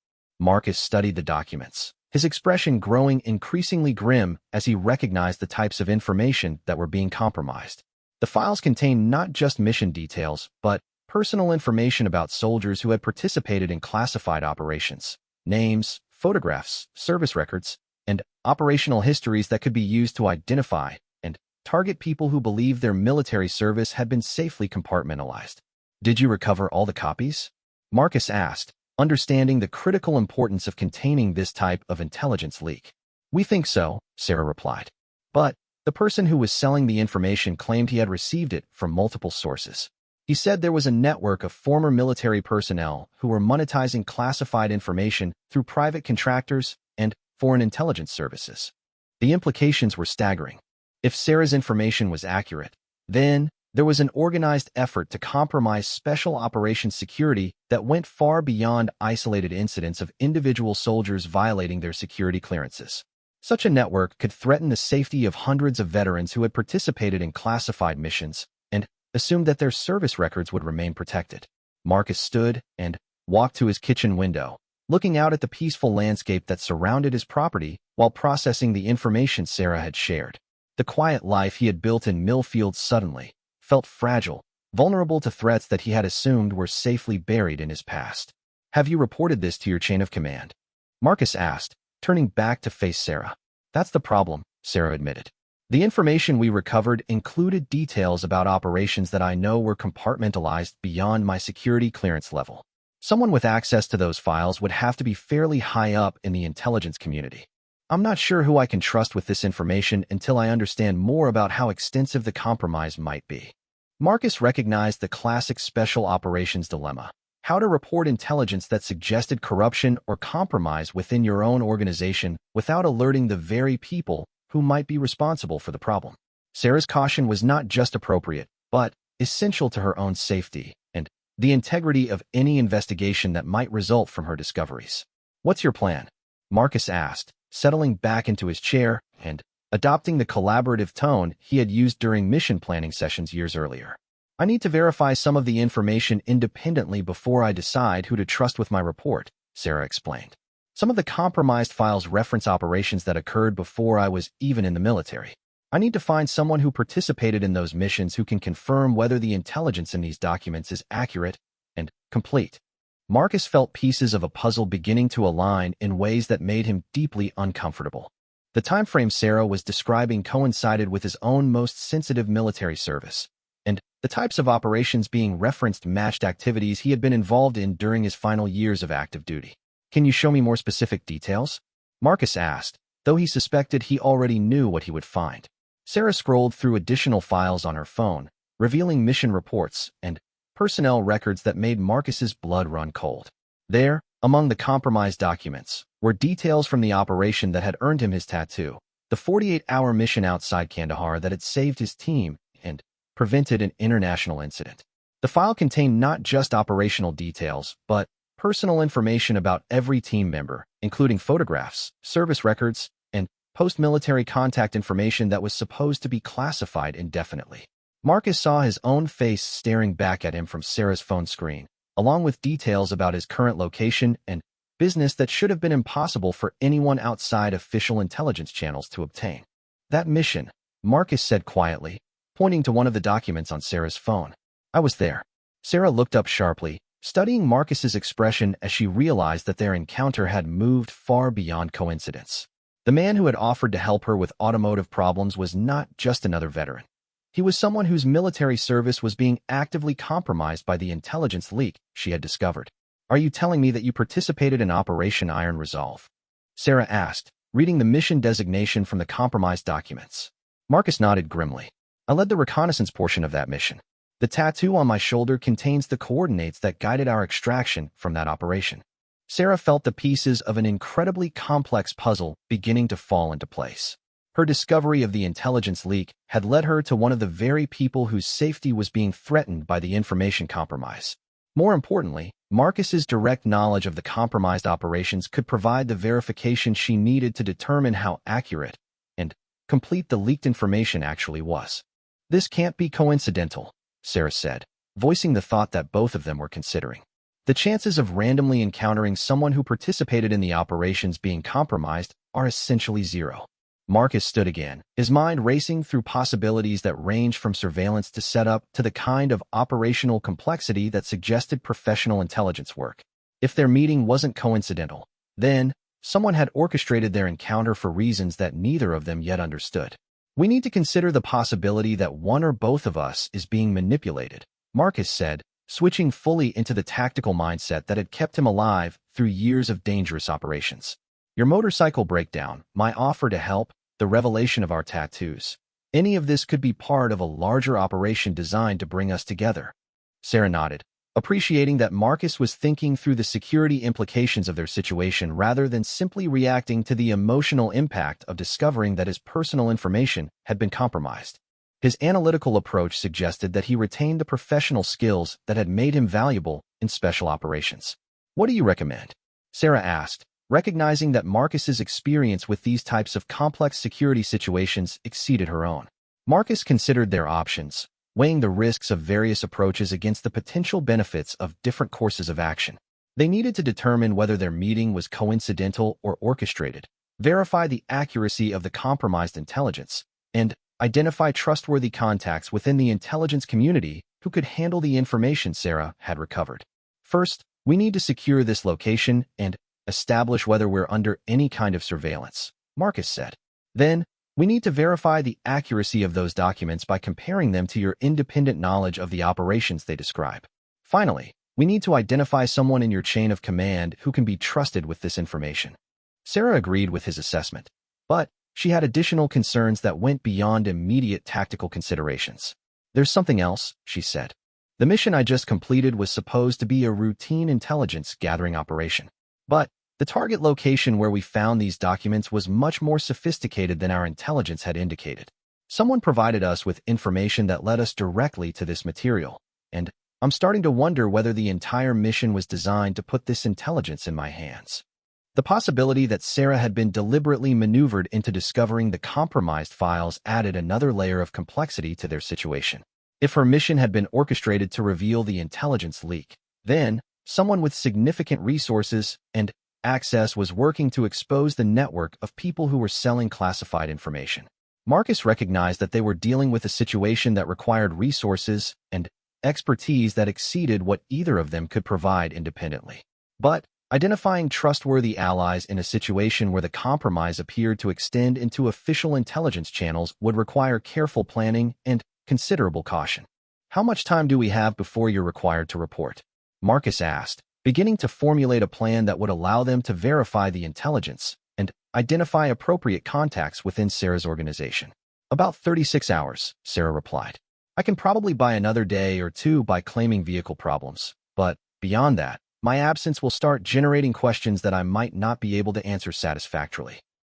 Marcus studied the documents, his expression growing increasingly grim as he recognized the types of information that were being compromised. The files contained not just mission details, but personal information about soldiers who had participated in classified operations, names, photographs, service records, and operational histories that could be used to identify and target people who believed their military service had been safely compartmentalized. "Did you recover all the copies?" Marcus asked, understanding the critical importance of containing this type of intelligence leak. "We think so," Sarah replied. But the person who was selling the information claimed he had received it from multiple sources. He said there was a network of former military personnel who were monetizing classified information through private contractors and foreign intelligence services. The implications were staggering. If Sarah's information was accurate, then there was an organized effort to compromise special operations security that went far beyond isolated incidents of individual soldiers violating their security clearances. Such a network could threaten the safety of hundreds of veterans who had participated in classified missions and assumed that their service records would remain protected. Marcus stood and walked to his kitchen window, looking out at the peaceful landscape that surrounded his property while processing the information Sarah had shared. The quiet life he had built in Millfield suddenly felt fragile, vulnerable to threats that he had assumed were safely buried in his past. "Have you reported this to your chain of command?" Marcus asked, turning back to face Sarah. "That's the problem," Sarah admitted. "The information we recovered included details about operations that I know were compartmentalized beyond my security clearance level. Someone with access to those files would have to be fairly high up in the intelligence community. I'm not sure who I can trust with this information until I understand more about how extensive the compromise might be." Marcus recognized the classic special operations dilemma: how to report intelligence that suggested corruption or compromise within your own organization without alerting the very people who might be responsible for the problem. Sarah's caution was not just appropriate, but essential to her own safety and the integrity of any investigation that might result from her discoveries. "What's your plan?" Marcus asked, settling back into his chair and adopting the collaborative tone he had used during mission planning sessions years earlier. "I need to verify some of the information independently before I decide who to trust with my report," Sarah explained. "Some of the compromised files reference operations that occurred before I was even in the military. I need to find someone who participated in those missions who can confirm whether the intelligence in these documents is accurate and complete." Marcus felt pieces of a puzzle beginning to align in ways that made him deeply uncomfortable. The time frame Sarah was describing coincided with his own most sensitive military service, and the types of operations being referenced matched activities he had been involved in during his final years of active duty. "Can you show me more specific details?" Marcus asked, though he suspected he already knew what he would find. Sarah scrolled through additional files on her phone, revealing mission reports and personnel records that made Marcus's blood run cold. There, among the compromised documents, were details from the operation that had earned him his tattoo, the 48-hour mission outside Kandahar that had saved his team and prevented an international incident. The file contained not just operational details, but personal information about every team member, including photographs, service records, and post-military contact information that was supposed to be classified indefinitely. Marcus saw his own face staring back at him from Sarah's phone screen, along with details about his current location and business that should have been impossible for anyone outside official intelligence channels to obtain. "That mission," Marcus said quietly, pointing to one of the documents on Sarah's phone. "I was there." Sarah looked up sharply, studying Marcus's expression as she realized that their encounter had moved far beyond coincidence. The man who had offered to help her with automotive problems was not just another veteran. He was someone whose military service was being actively compromised by the intelligence leak she had discovered. "Are you telling me that you participated in Operation Iron Resolve?" Sarah asked, reading the mission designation from the compromised documents. Marcus nodded grimly. "I led the reconnaissance portion of that mission. The tattoo on my shoulder contains the coordinates that guided our extraction from that operation." Sarah felt the pieces of an incredibly complex puzzle beginning to fall into place. Her discovery of the intelligence leak had led her to one of the very people whose safety was being threatened by the information compromise. More importantly, Marcus's direct knowledge of the compromised operations could provide the verification she needed to determine how accurate and complete the leaked information actually was. "This can't be coincidental," Sarah said, voicing the thought that both of them were considering. "The chances of randomly encountering someone who participated in the operations being compromised are essentially zero." Marcus stood again, his mind racing through possibilities that ranged from surveillance to setup to the kind of operational complexity that suggested professional intelligence work. If their meeting wasn't coincidental, then someone had orchestrated their encounter for reasons that neither of them yet understood. "We need to consider the possibility that one or both of us is being manipulated," Marcus said, switching fully into the tactical mindset that had kept him alive through years of dangerous operations. "Your motorcycle breakdown, my offer to help, the revelation of our tattoos. Any of this could be part of a larger operation designed to bring us together." Sarah nodded, appreciating that Marcus was thinking through the security implications of their situation rather than simply reacting to the emotional impact of discovering that his personal information had been compromised. His analytical approach suggested that he retained the professional skills that had made him valuable in special operations. "What do you recommend?" Sarah asked, recognizing that Marcus's experience with these types of complex security situations exceeded her own. Marcus considered their options, weighing the risks of various approaches against the potential benefits of different courses of action. They needed to determine whether their meeting was coincidental or orchestrated, verify the accuracy of the compromised intelligence, and identify trustworthy contacts within the intelligence community who could handle the information Sarah had recovered. "First, we need to secure this location and establish whether we're under any kind of surveillance," Marcus said. "Then, we need to verify the accuracy of those documents by comparing them to your independent knowledge of the operations they describe. Finally, we need to identify someone in your chain of command who can be trusted with this information." Sarah agreed with his assessment, but she had additional concerns that went beyond immediate tactical considerations. "There's something else," she said. "The mission I just completed was supposed to be a routine intelligence gathering operation. But the target location where we found these documents was much more sophisticated than our intelligence had indicated. Someone provided us with information that led us directly to this material, and I'm starting to wonder whether the entire mission was designed to put this intelligence in my hands. The possibility that Sarah had been deliberately maneuvered into discovering the compromised files added another layer of complexity to their situation. If her mission had been orchestrated to reveal the intelligence leak, then someone with significant resources and access was working to expose the network of people who were selling classified information. Marcus recognized that they were dealing with a situation that required resources and expertise that exceeded what either of them could provide independently. But identifying trustworthy allies in a situation where the compromise appeared to extend into official intelligence channels would require careful planning and considerable caution. How much time do we have before you're required to report? Marcus asked, beginning to formulate a plan that would allow them to verify the intelligence and identify appropriate contacts within Sarah's organization. About 36 hours, Sarah replied. I can probably buy another day or two by claiming vehicle problems, but beyond that, my absence will start generating questions that I might not be able to answer satisfactorily.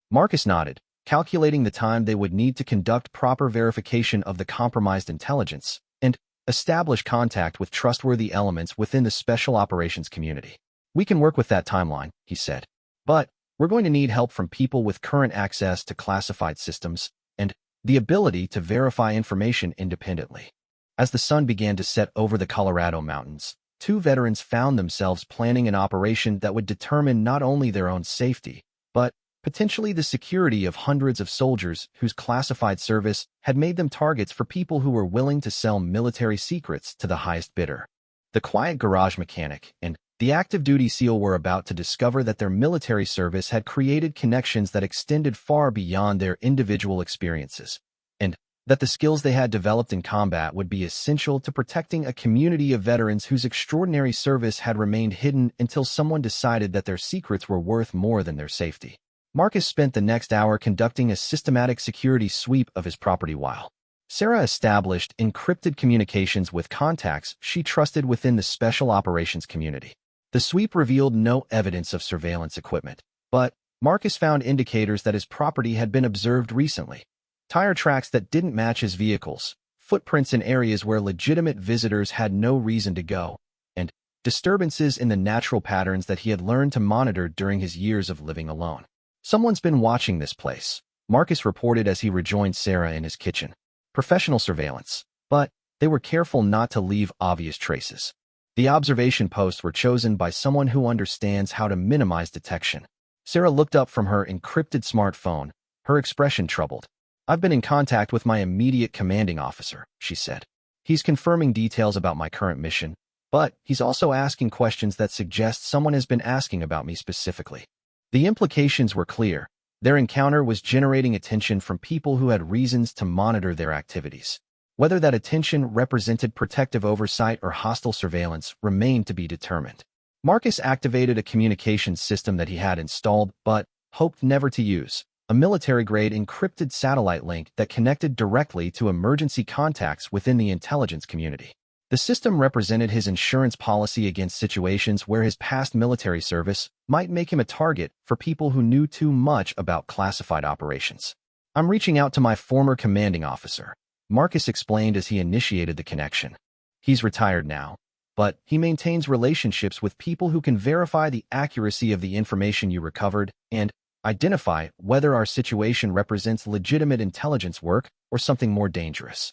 Marcus nodded, calculating the time they would need to conduct proper verification of the compromised intelligence and establish contact with trustworthy elements within the special operations community. We can work with that timeline, he said. But we're going to need help from people with current access to classified systems and the ability to verify information independently. As the sun began to set over the Colorado mountains, two veterans found themselves planning an operation that would determine not only their own safety, but potentially the security of hundreds of soldiers whose classified service had made them targets for people who were willing to sell military secrets to the highest bidder. The quiet garage mechanic and the active duty SEAL were about to discover that their military service had created connections that extended far beyond their individual experiences, and that the skills they had developed in combat would be essential to protecting a community of veterans whose extraordinary service had remained hidden until someone decided that their secrets were worth more than their safety. Marcus spent the next hour conducting a systematic security sweep of his property while Sarah established encrypted communications with contacts she trusted within the special operations community. The sweep revealed no evidence of surveillance equipment, but Marcus found indicators that his property had been observed recently. Tire tracks that didn't match his vehicles, footprints in areas where legitimate visitors had no reason to go, and disturbances in the natural patterns that he had learned to monitor during his years of living alone. Someone's been watching this place, Marcus reported as he rejoined Sarah in his kitchen. Professional surveillance, but they were careful not to leave obvious traces. The observation posts were chosen by someone who understands how to minimize detection. Sarah looked up from her encrypted smartphone, her expression troubled. I've been in contact with my immediate commanding officer, she said. He's confirming details about my current mission, but he's also asking questions that suggest someone has been asking about me specifically. The implications were clear. Their encounter was generating attention from people who had reasons to monitor their activities. Whether that attention represented protective oversight or hostile surveillance remained to be determined. Marcus activated a communications system that he had installed but hoped never to use, a military-grade encrypted satellite link that connected directly to emergency contacts within the intelligence community. The system represented his insurance policy against situations where his past military service might make him a target for people who knew too much about classified operations. I'm reaching out to my former commanding officer, Marcus explained as he initiated the connection. He's retired now, but he maintains relationships with people who can verify the accuracy of the information you recovered and identify whether our situation represents legitimate intelligence work or something more dangerous.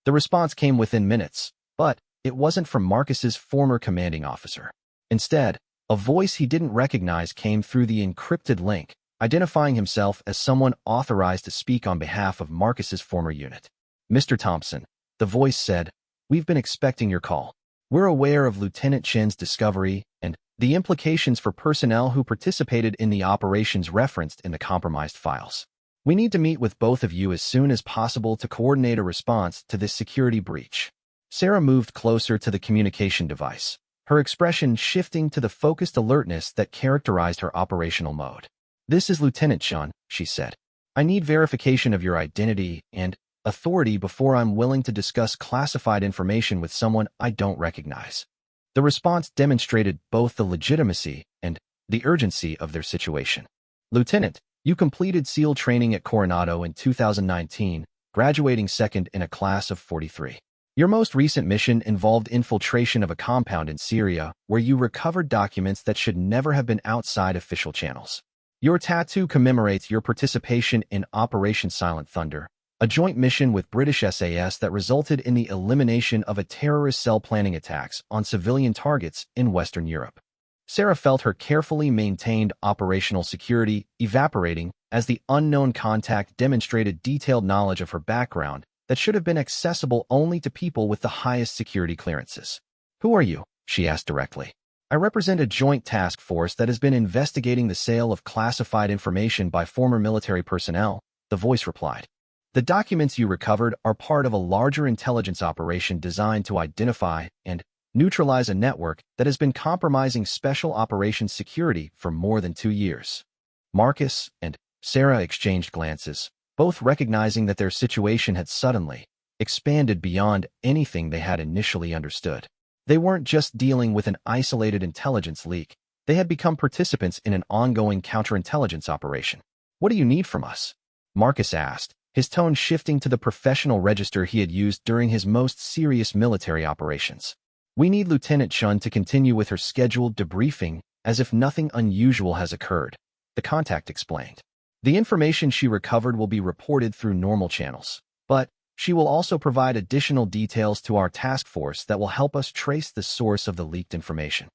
The response came within minutes, but it wasn't from Marcus's former commanding officer. Instead, a voice he didn't recognize came through the encrypted link, identifying himself as someone authorized to speak on behalf of Marcus's former unit. Mr. Thompson, the voice said, we've been expecting your call. We're aware of Lieutenant Chen's discovery and the implications for personnel who participated in the operations referenced in the compromised files. We need to meet with both of you as soon as possible to coordinate a response to this security breach. Sarah moved closer to the communication device, her expression shifting to the focused alertness that characterized her operational mode. This is Lieutenant Chen, she said. I need verification of your identity and authority before I'm willing to discuss classified information with someone I don't recognize. The response demonstrated both the legitimacy and the urgency of their situation. Lieutenant, you completed SEAL training at Coronado in 2019, graduating second in a class of 43. Your most recent mission involved infiltration of a compound in Syria where you recovered documents that should never have been outside official channels. Your tattoo commemorates your participation in Operation Silent Thunder, a joint mission with British SAS that resulted in the elimination of a terrorist cell planning attacks on civilian targets in Western Europe. Sarah felt her carefully maintained operational security evaporating as the unknown contact demonstrated detailed knowledge of her background that should have been accessible only to people with the highest security clearances. "Who are you?" she asked directly. "I represent a joint task force that has been investigating the sale of classified information by former military personnel," the voice replied. "The documents you recovered are part of a larger intelligence operation designed to identify and neutralize a network that has been compromising special operations security for more than 2 years." Marcus and Sarah exchanged glances, both recognizing that their situation had suddenly expanded beyond anything they had initially understood. They weren't just dealing with an isolated intelligence leak. They had become participants in an ongoing counterintelligence operation. "What do you need from us?" Marcus asked, his tone shifting to the professional register he had used during his most serious military operations. "We need Lieutenant Chun to continue with her scheduled debriefing as if nothing unusual has occurred," the contact explained. "The information she recovered will be reported through normal channels, but she will also provide additional details to our task force that will help us trace the source of the leaked information."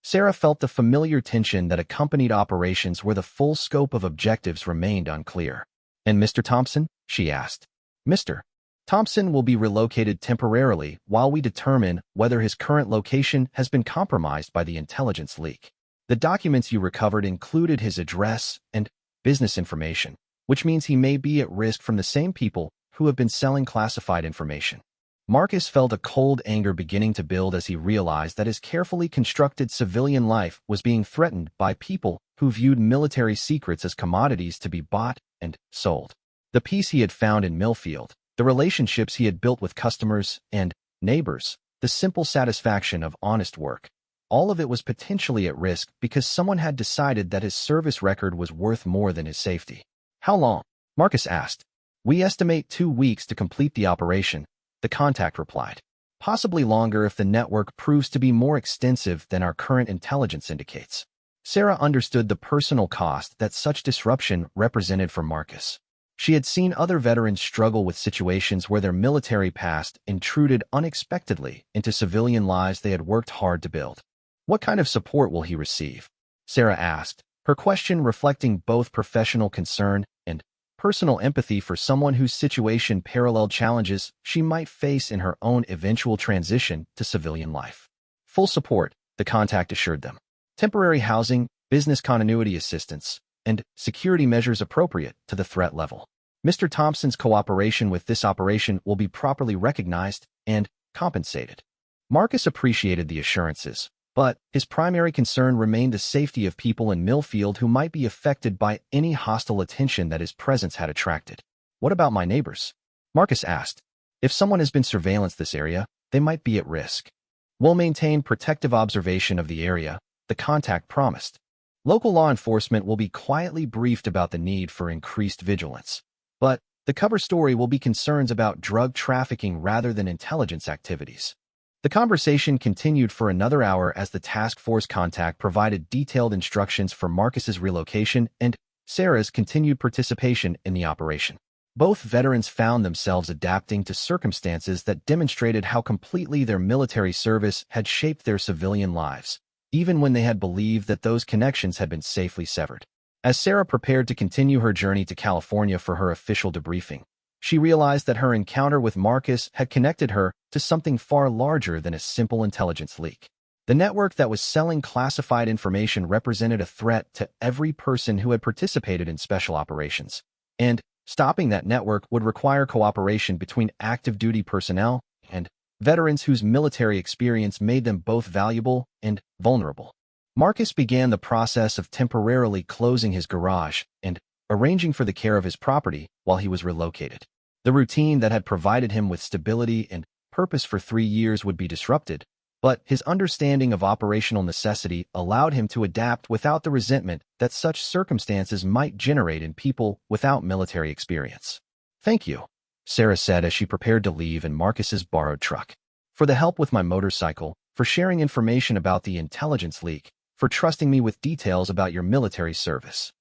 Sarah felt the familiar tension that accompanied operations where the full scope of objectives remained unclear. "And Mr. Thompson?" she asked. "Mr. Thompson will be relocated temporarily while we determine whether his current location has been compromised by the intelligence leak. The documents you recovered included his address and business information, which means he may be at risk from the same people who have been selling classified information." Marcus felt a cold anger beginning to build as he realized that his carefully constructed civilian life was being threatened by people who viewed military secrets as commodities to be bought and sold. The peace he had found in Millfield, the relationships he had built with customers and neighbors, the simple satisfaction of honest work, all of it was potentially at risk because someone had decided that his service record was worth more than his safety. "How long?" Marcus asked. "We estimate 2 weeks to complete the operation," the contact replied. "Possibly longer if the network proves to be more extensive than our current intelligence indicates." Sarah understood the personal cost that such disruption represented for Marcus. She had seen other veterans struggle with situations where their military past intruded unexpectedly into civilian lives they had worked hard to build. "What kind of support will he receive?" Sarah asked, her question reflecting both professional concern and personal empathy for someone whose situation paralleled challenges she might face in her own eventual transition to civilian life. "Full support," the contact assured them. "Temporary housing, business continuity assistance, and security measures appropriate to the threat level. Mr. Thompson's cooperation with this operation will be properly recognized and compensated." Marcus appreciated the assurances, but his primary concern remained the safety of people in Millfield who might be affected by any hostile attention that his presence had attracted. "What about my neighbors?" Marcus asked. "If someone has been surveillanced this area, they might be at risk." "We'll maintain protective observation of the area," the contact promised. "Local law enforcement will be quietly briefed about the need for increased vigilance. But the cover story will be concerns about drug trafficking rather than intelligence activities." The conversation continued for another hour as the task force contact provided detailed instructions for Marcus's relocation and Sarah's continued participation in the operation. Both veterans found themselves adapting to circumstances that demonstrated how completely their military service had shaped their civilian lives, even when they had believed that those connections had been safely severed. As Sarah prepared to continue her journey to California for her official debriefing, she realized that her encounter with Marcus had connected her to something far larger than a simple intelligence leak. The network that was selling classified information represented a threat to every person who had participated in special operations, and stopping that network would require cooperation between active duty personnel and veterans whose military experience made them both valuable and vulnerable. Marcus began the process of temporarily closing his garage and arranging for the care of his property while he was relocated. The routine that had provided him with stability and purpose for 3 years would be disrupted, but his understanding of operational necessity allowed him to adapt without the resentment that such circumstances might generate in people without military experience. "Thank you," Sarah said as she prepared to leave in Marcus's borrowed truck. "For the help with my motorcycle, for sharing information about the intelligence leak, for trusting me with details about your military service."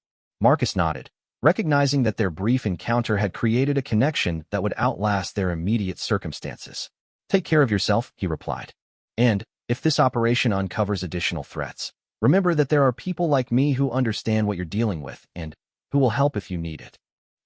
Marcus nodded, recognizing that their brief encounter had created a connection that would outlast their immediate circumstances. "Take care of yourself," he replied. "And, if this operation uncovers additional threats, remember that there are people like me who understand what you're dealing with and who will help if you need it."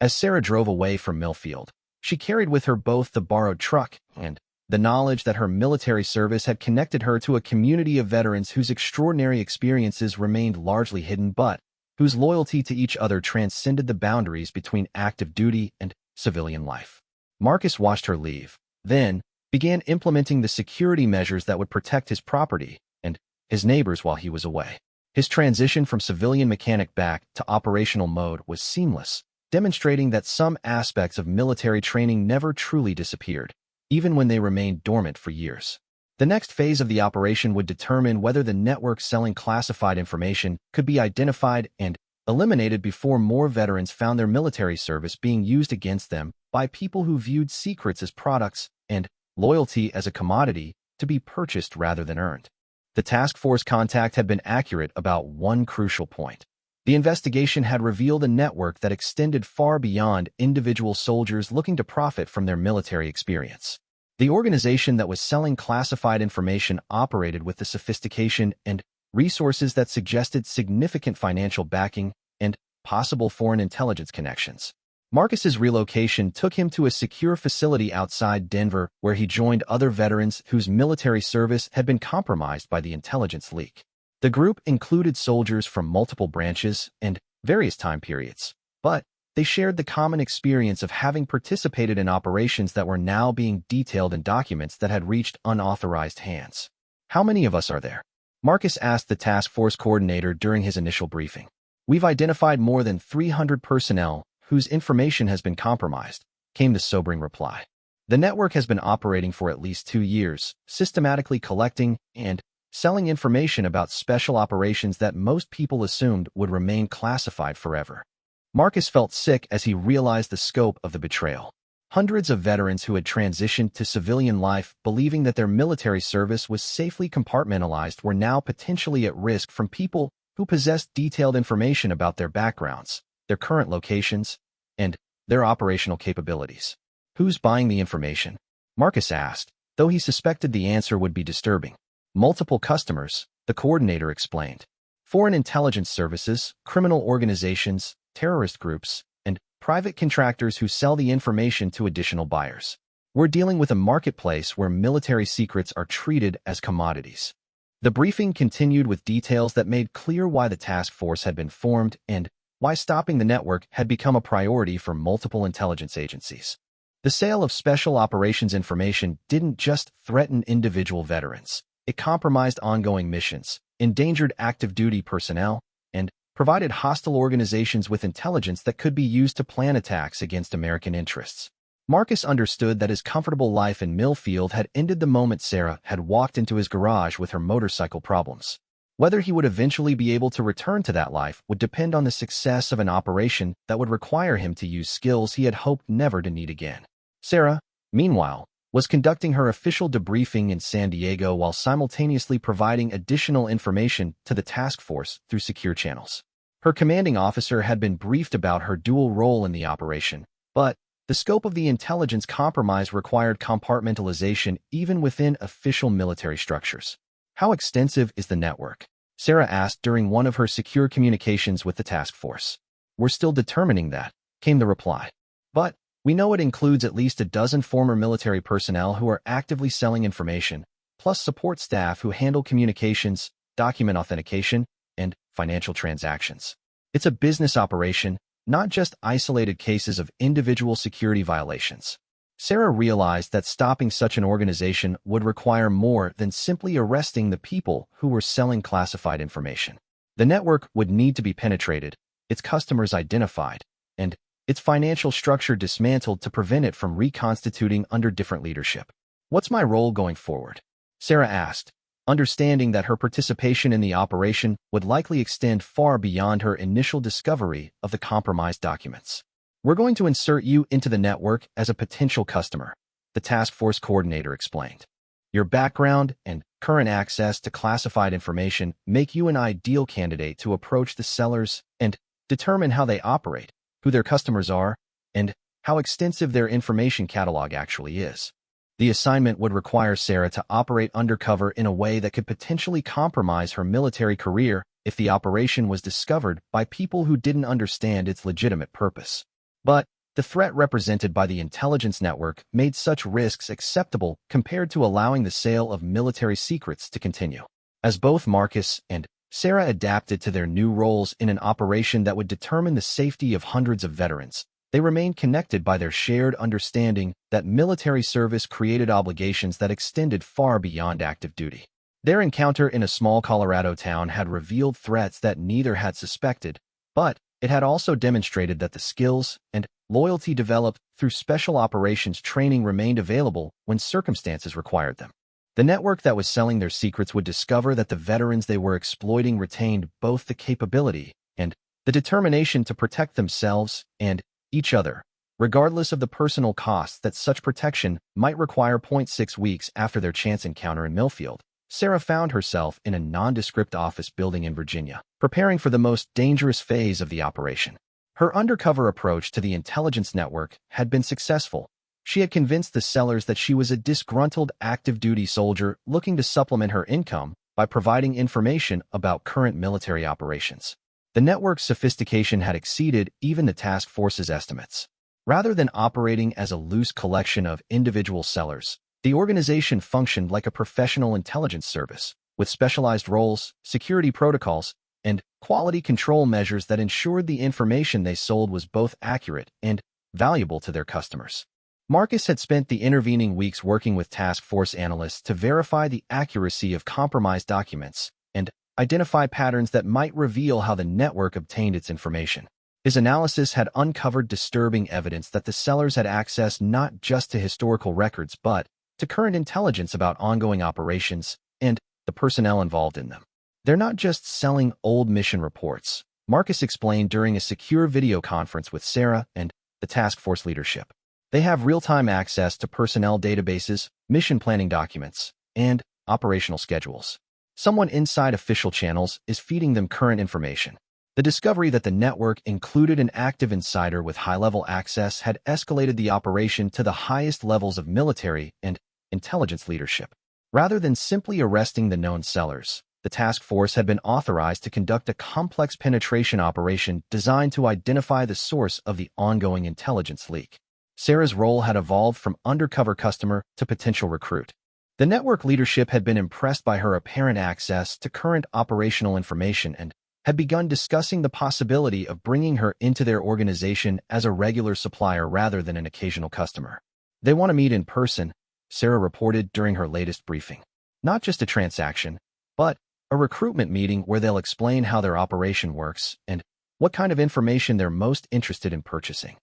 As Sarah drove away from Millfield, she carried with her both the borrowed truck and the knowledge that her military service had connected her to a community of veterans whose extraordinary experiences remained largely hidden but whose loyalty to each other transcended the boundaries between active duty and civilian life. Marcus watched her leave, then began implementing the security measures that would protect his property and his neighbors while he was away. His transition from civilian mechanic back to operational mode was seamless, demonstrating that some aspects of military training never truly disappeared, even when they remained dormant for years. The next phase of the operation would determine whether the network selling classified information could be identified and eliminated before more veterans found their military service being used against them by people who viewed secrets as products and loyalty as a commodity to be purchased rather than earned. The task force contact had been accurate about one crucial point. The investigation had revealed a network that extended far beyond individual soldiers looking to profit from their military experience. The organization that was selling classified information operated with the sophistication and resources that suggested significant financial backing and possible foreign intelligence connections. Marcus's relocation took him to a secure facility outside Denver where he joined other veterans whose military service had been compromised by the intelligence leak. The group included soldiers from multiple branches and various time periods, but they shared the common experience of having participated in operations that were now being detailed in documents that had reached unauthorized hands. "How many of us are there?" Marcus asked the task force coordinator during his initial briefing. "We've identified more than 300 personnel whose information has been compromised," came the sobering reply. "The network has been operating for at least 2 years, systematically collecting and selling information about special operations that most people assumed would remain classified forever." Marcus felt sick as he realized the scope of the betrayal. Hundreds of veterans who had transitioned to civilian life believing that their military service was safely compartmentalized were now potentially at risk from people who possessed detailed information about their backgrounds, their current locations, and their operational capabilities. "Who's buying the information?" Marcus asked, though he suspected the answer would be disturbing. "Multiple customers," the coordinator explained. "Foreign intelligence services, criminal organizations, terrorist groups, and private contractors who sell the information to additional buyers. We're dealing with a marketplace where military secrets are treated as commodities." The briefing continued with details that made clear why the task force had been formed and why stopping the network had become a priority for multiple intelligence agencies. The sale of special operations information didn't just threaten individual veterans. It compromised ongoing missions, endangered active duty personnel, and provided hostile organizations with intelligence that could be used to plan attacks against American interests. Marcus understood that his comfortable life in Millfield had ended the moment Sarah had walked into his garage with her motorcycle problems. Whether he would eventually be able to return to that life would depend on the success of an operation that would require him to use skills he had hoped never to need again. Sarah, meanwhile, was conducting her official debriefing in San Diego while simultaneously providing additional information to the task force through secure channels. Her commanding officer had been briefed about her dual role in the operation, but the scope of the intelligence compromise required compartmentalization even within official military structures. "How extensive is the network?" Sarah asked during one of her secure communications with the task force. "We're still determining that," came the reply. "But we know it includes at least a dozen former military personnel who are actively selling information, plus support staff who handle communications, document authentication, and financial transactions. It's a business operation, not just isolated cases of individual security violations." Sarah realized that stopping such an organization would require more than simply arresting the people who were selling classified information. The network would need to be penetrated, its customers identified, and its financial structure dismantled to prevent it from reconstituting under different leadership. "What's my role going forward?" Sarah asked, understanding that her participation in the operation would likely extend far beyond her initial discovery of the compromised documents. We're going to insert you into the network as a potential customer, the task force coordinator explained. Your background and current access to classified information make you an ideal candidate to approach the sellers and determine how they operate, who their customers are, and how extensive their information catalog actually is. The assignment would require Sarah to operate undercover in a way that could potentially compromise her military career if the operation was discovered by people who didn't understand its legitimate purpose. But the threat represented by the intelligence network made such risks acceptable compared to allowing the sale of military secrets to continue. As both Marcus and Sarah adapted to their new roles in an operation that would determine the safety of hundreds of veterans, they remained connected by their shared understanding that military service created obligations that extended far beyond active duty. Their encounter in a small Colorado town had revealed threats that neither had suspected, but it had also demonstrated that the skills and loyalty developed through special operations training remained available when circumstances required them. The network that was selling their secrets would discover that the veterans they were exploiting retained both the capability and the determination to protect themselves and each other, regardless of the personal costs that such protection might require. 6 weeks after their chance encounter in Millfield, Sarah found herself in a nondescript office building in Virginia, preparing for the most dangerous phase of the operation. Her undercover approach to the intelligence network had been successful. She had convinced the sellers that she was a disgruntled active-duty soldier looking to supplement her income by providing information about current military operations. The network's sophistication had exceeded even the task force's estimates. Rather than operating as a loose collection of individual sellers, the organization functioned like a professional intelligence service, with specialized roles, security protocols, and quality control measures that ensured the information they sold was both accurate and valuable to their customers. Marcus had spent the intervening weeks working with task force analysts to verify the accuracy of compromised documents and identify patterns that might reveal how the network obtained its information. His analysis had uncovered disturbing evidence that the sellers had access not just to historical records but to current intelligence about ongoing operations and the personnel involved in them. They're not just selling old mission reports, Marcus explained during a secure video conference with Sarah and the task force leadership. They have real-time access to personnel databases, mission planning documents, and operational schedules. Someone inside official channels is feeding them current information. The discovery that the network included an active insider with high-level access had escalated the operation to the highest levels of military and intelligence leadership. Rather than simply arresting the known sellers, the task force had been authorized to conduct a complex penetration operation designed to identify the source of the ongoing intelligence leak. Sarah's role had evolved from undercover customer to potential recruit. The network leadership had been impressed by her apparent access to current operational information and had begun discussing the possibility of bringing her into their organization as a regular supplier rather than an occasional customer. They want to meet in person, Sarah reported during her latest briefing. Not just a transaction, but a recruitment meeting where they'll explain how their operation works and what kind of information they're most interested in purchasing.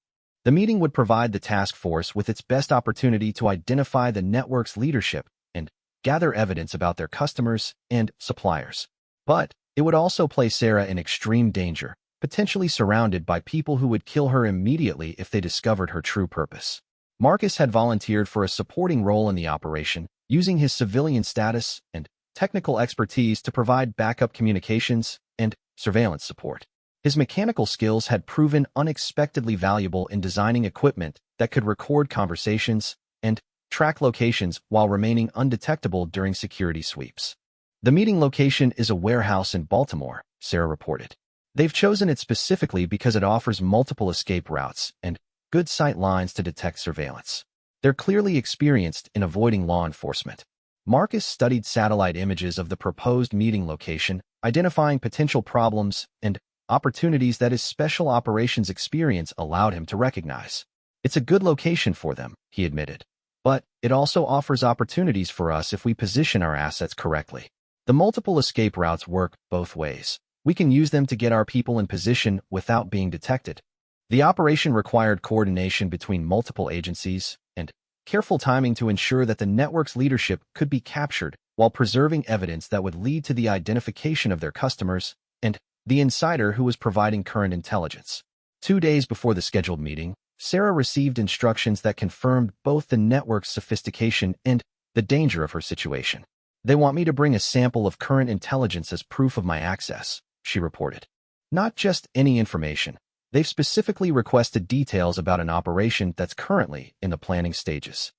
The meeting would provide the task force with its best opportunity to identify the network's leadership and gather evidence about their customers and suppliers. But it would also place Sarah in extreme danger, potentially surrounded by people who would kill her immediately if they discovered her true purpose. Marcus had volunteered for a supporting role in the operation, using his civilian status and technical expertise to provide backup communications and surveillance support. His mechanical skills had proven unexpectedly valuable in designing equipment that could record conversations and track locations while remaining undetectable during security sweeps. The meeting location is a warehouse in Baltimore, Sarah reported. They've chosen it specifically because it offers multiple escape routes and good sight lines to detect surveillance. They're clearly experienced in avoiding law enforcement. Marcus studied satellite images of the proposed meeting location, identifying potential problems and opportunities that his special operations experience allowed him to recognize. It's a good location for them, he admitted. But it also offers opportunities for us if we position our assets correctly. The multiple escape routes work both ways. We can use them to get our people in position without being detected. The operation required coordination between multiple agencies and careful timing to ensure that the network's leadership could be captured while preserving evidence that would lead to the identification of their customers and the insider who was providing current intelligence. 2 days before the scheduled meeting, Sarah received instructions that confirmed both the network's sophistication and the danger of her situation. They want me to bring a sample of current intelligence as proof of my access, she reported. Not just any information. They've specifically requested details about an operation that's currently in the planning stages.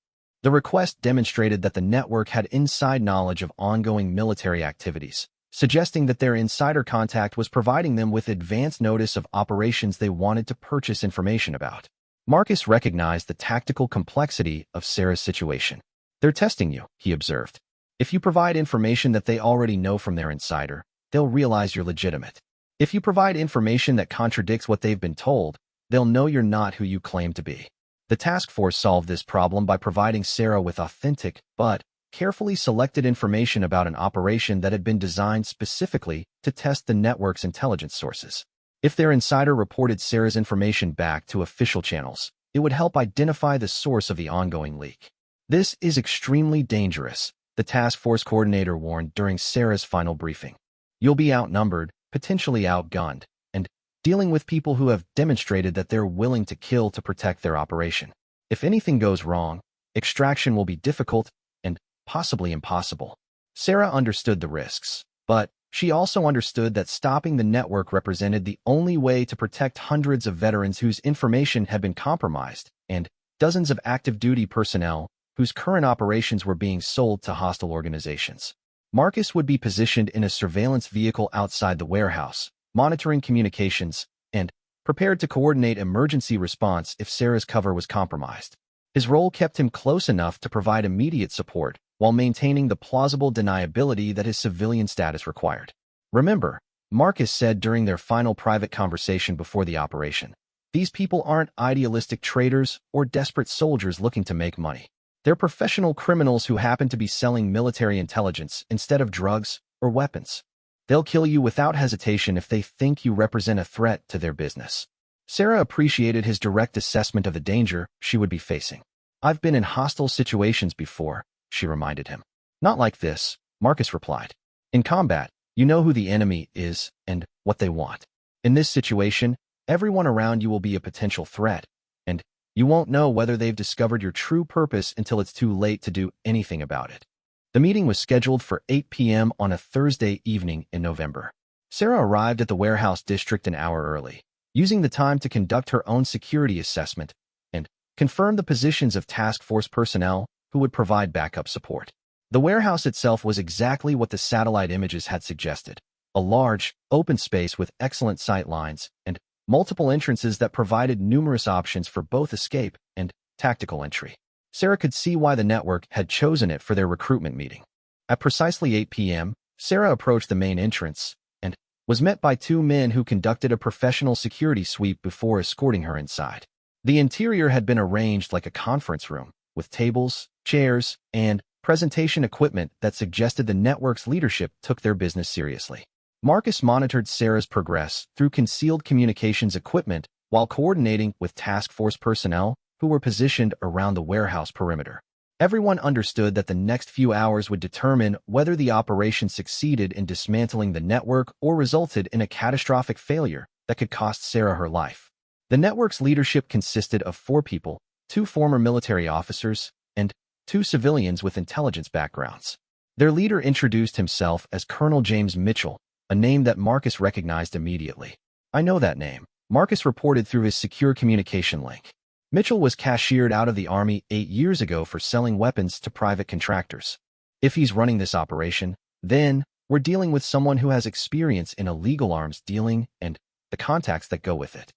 The request demonstrated that the network had inside knowledge of ongoing military activities, suggesting that their insider contact was providing them with advance notice of operations they wanted to purchase information about. Marcus recognized the tactical complexity of Sarah's situation. They're testing you, he observed. If you provide information that they already know from their insider, they'll realize you're legitimate. If you provide information that contradicts what they've been told, they'll know you're not who you claim to be. The task force solved this problem by providing Sarah with authentic, but carefully selected information about an operation that had been designed specifically to test the network's intelligence sources. If their insider reported Sarah's information back to official channels, it would help identify the source of the ongoing leak. This is extremely dangerous, the task force coordinator warned during Sarah's final briefing. You'll be outnumbered, potentially outgunned, and dealing with people who have demonstrated that they're willing to kill to protect their operation. If anything goes wrong, extraction will be difficult and possibly impossible. Sarah understood the risks, but she also understood that stopping the network represented the only way to protect hundreds of veterans whose information had been compromised and dozens of active duty personnel whose current operations were being sold to hostile organizations. Marcus would be positioned in a surveillance vehicle outside the warehouse, monitoring communications, and prepared to coordinate emergency response if Sarah's cover was compromised. His role kept him close enough to provide immediate support while maintaining the plausible deniability that his civilian status required. Remember, Marcus said during their final private conversation before the operation, these people aren't idealistic traitors or desperate soldiers looking to make money. They're professional criminals who happen to be selling military intelligence instead of drugs or weapons. They'll kill you without hesitation if they think you represent a threat to their business. Sarah appreciated his direct assessment of the danger she would be facing. I've been in hostile situations before, she reminded him. Not like this, Marcus replied. In combat, you know who the enemy is and what they want. In this situation, everyone around you will be a potential threat, and you won't know whether they've discovered your true purpose until it's too late to do anything about it. The meeting was scheduled for 8 p.m. on a Thursday evening in November. Sarah arrived at the warehouse district an hour early, using the time to conduct her own security assessment and confirm the positions of task force personnel who would provide backup support. The warehouse itself was exactly what the satellite images had suggested, a large, open space with excellent sight lines and multiple entrances that provided numerous options for both escape and tactical entry. Sarah could see why the network had chosen it for their recruitment meeting. At precisely 8 p.m., Sarah approached the main entrance and was met by two men who conducted a professional security sweep before escorting her inside. The interior had been arranged like a conference room, with tables, chairs, and presentation equipment that suggested the network's leadership took their business seriously. Marcus monitored Sarah's progress through concealed communications equipment while coordinating with task force personnel who were positioned around the warehouse perimeter. Everyone understood that the next few hours would determine whether the operation succeeded in dismantling the network or resulted in a catastrophic failure that could cost Sarah her life. The network's leadership consisted of 4 people, 2 former military officers, and 2 civilians with intelligence backgrounds. Their leader introduced himself as Colonel James Mitchell, a name that Marcus recognized immediately. I know that name, Marcus reported through his secure communication link. Mitchell was cashiered out of the Army 8 years ago for selling weapons to private contractors. If he's running this operation, then we're dealing with someone who has experience in illegal arms dealing and the contacts that go with it.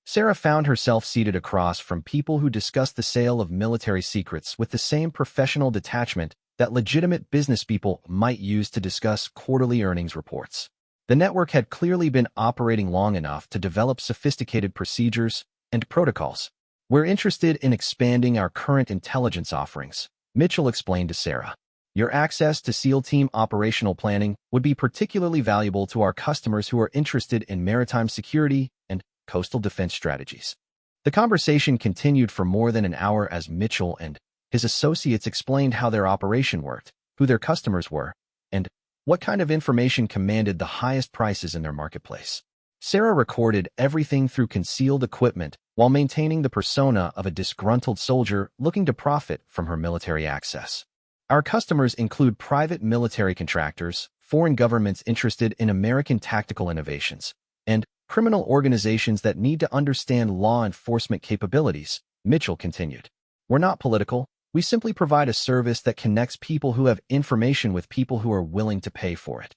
Sarah found herself seated across from people who discussed the sale of military secrets with the same professional detachment that legitimate business people might use to discuss quarterly earnings reports. The network had clearly been operating long enough to develop sophisticated procedures and protocols. We're interested in expanding our current intelligence offerings, Mitchell explained to Sarah. Your access to SEAL Team operational planning would be particularly valuable to our customers who are interested in maritime security and coastal defense strategies. The conversation continued for more than an hour as Mitchell and his associates explained how their operation worked, who their customers were, and what kind of information commanded the highest prices in their marketplace. Sarah recorded everything through concealed equipment while maintaining the persona of a disgruntled soldier looking to profit from her military access. Our customers include private military contractors, foreign governments interested in American tactical innovations, and criminal organizations that need to understand law enforcement capabilities, Mitchell continued. We're not political. We simply provide a service that connects people who have information with people who are willing to pay for it.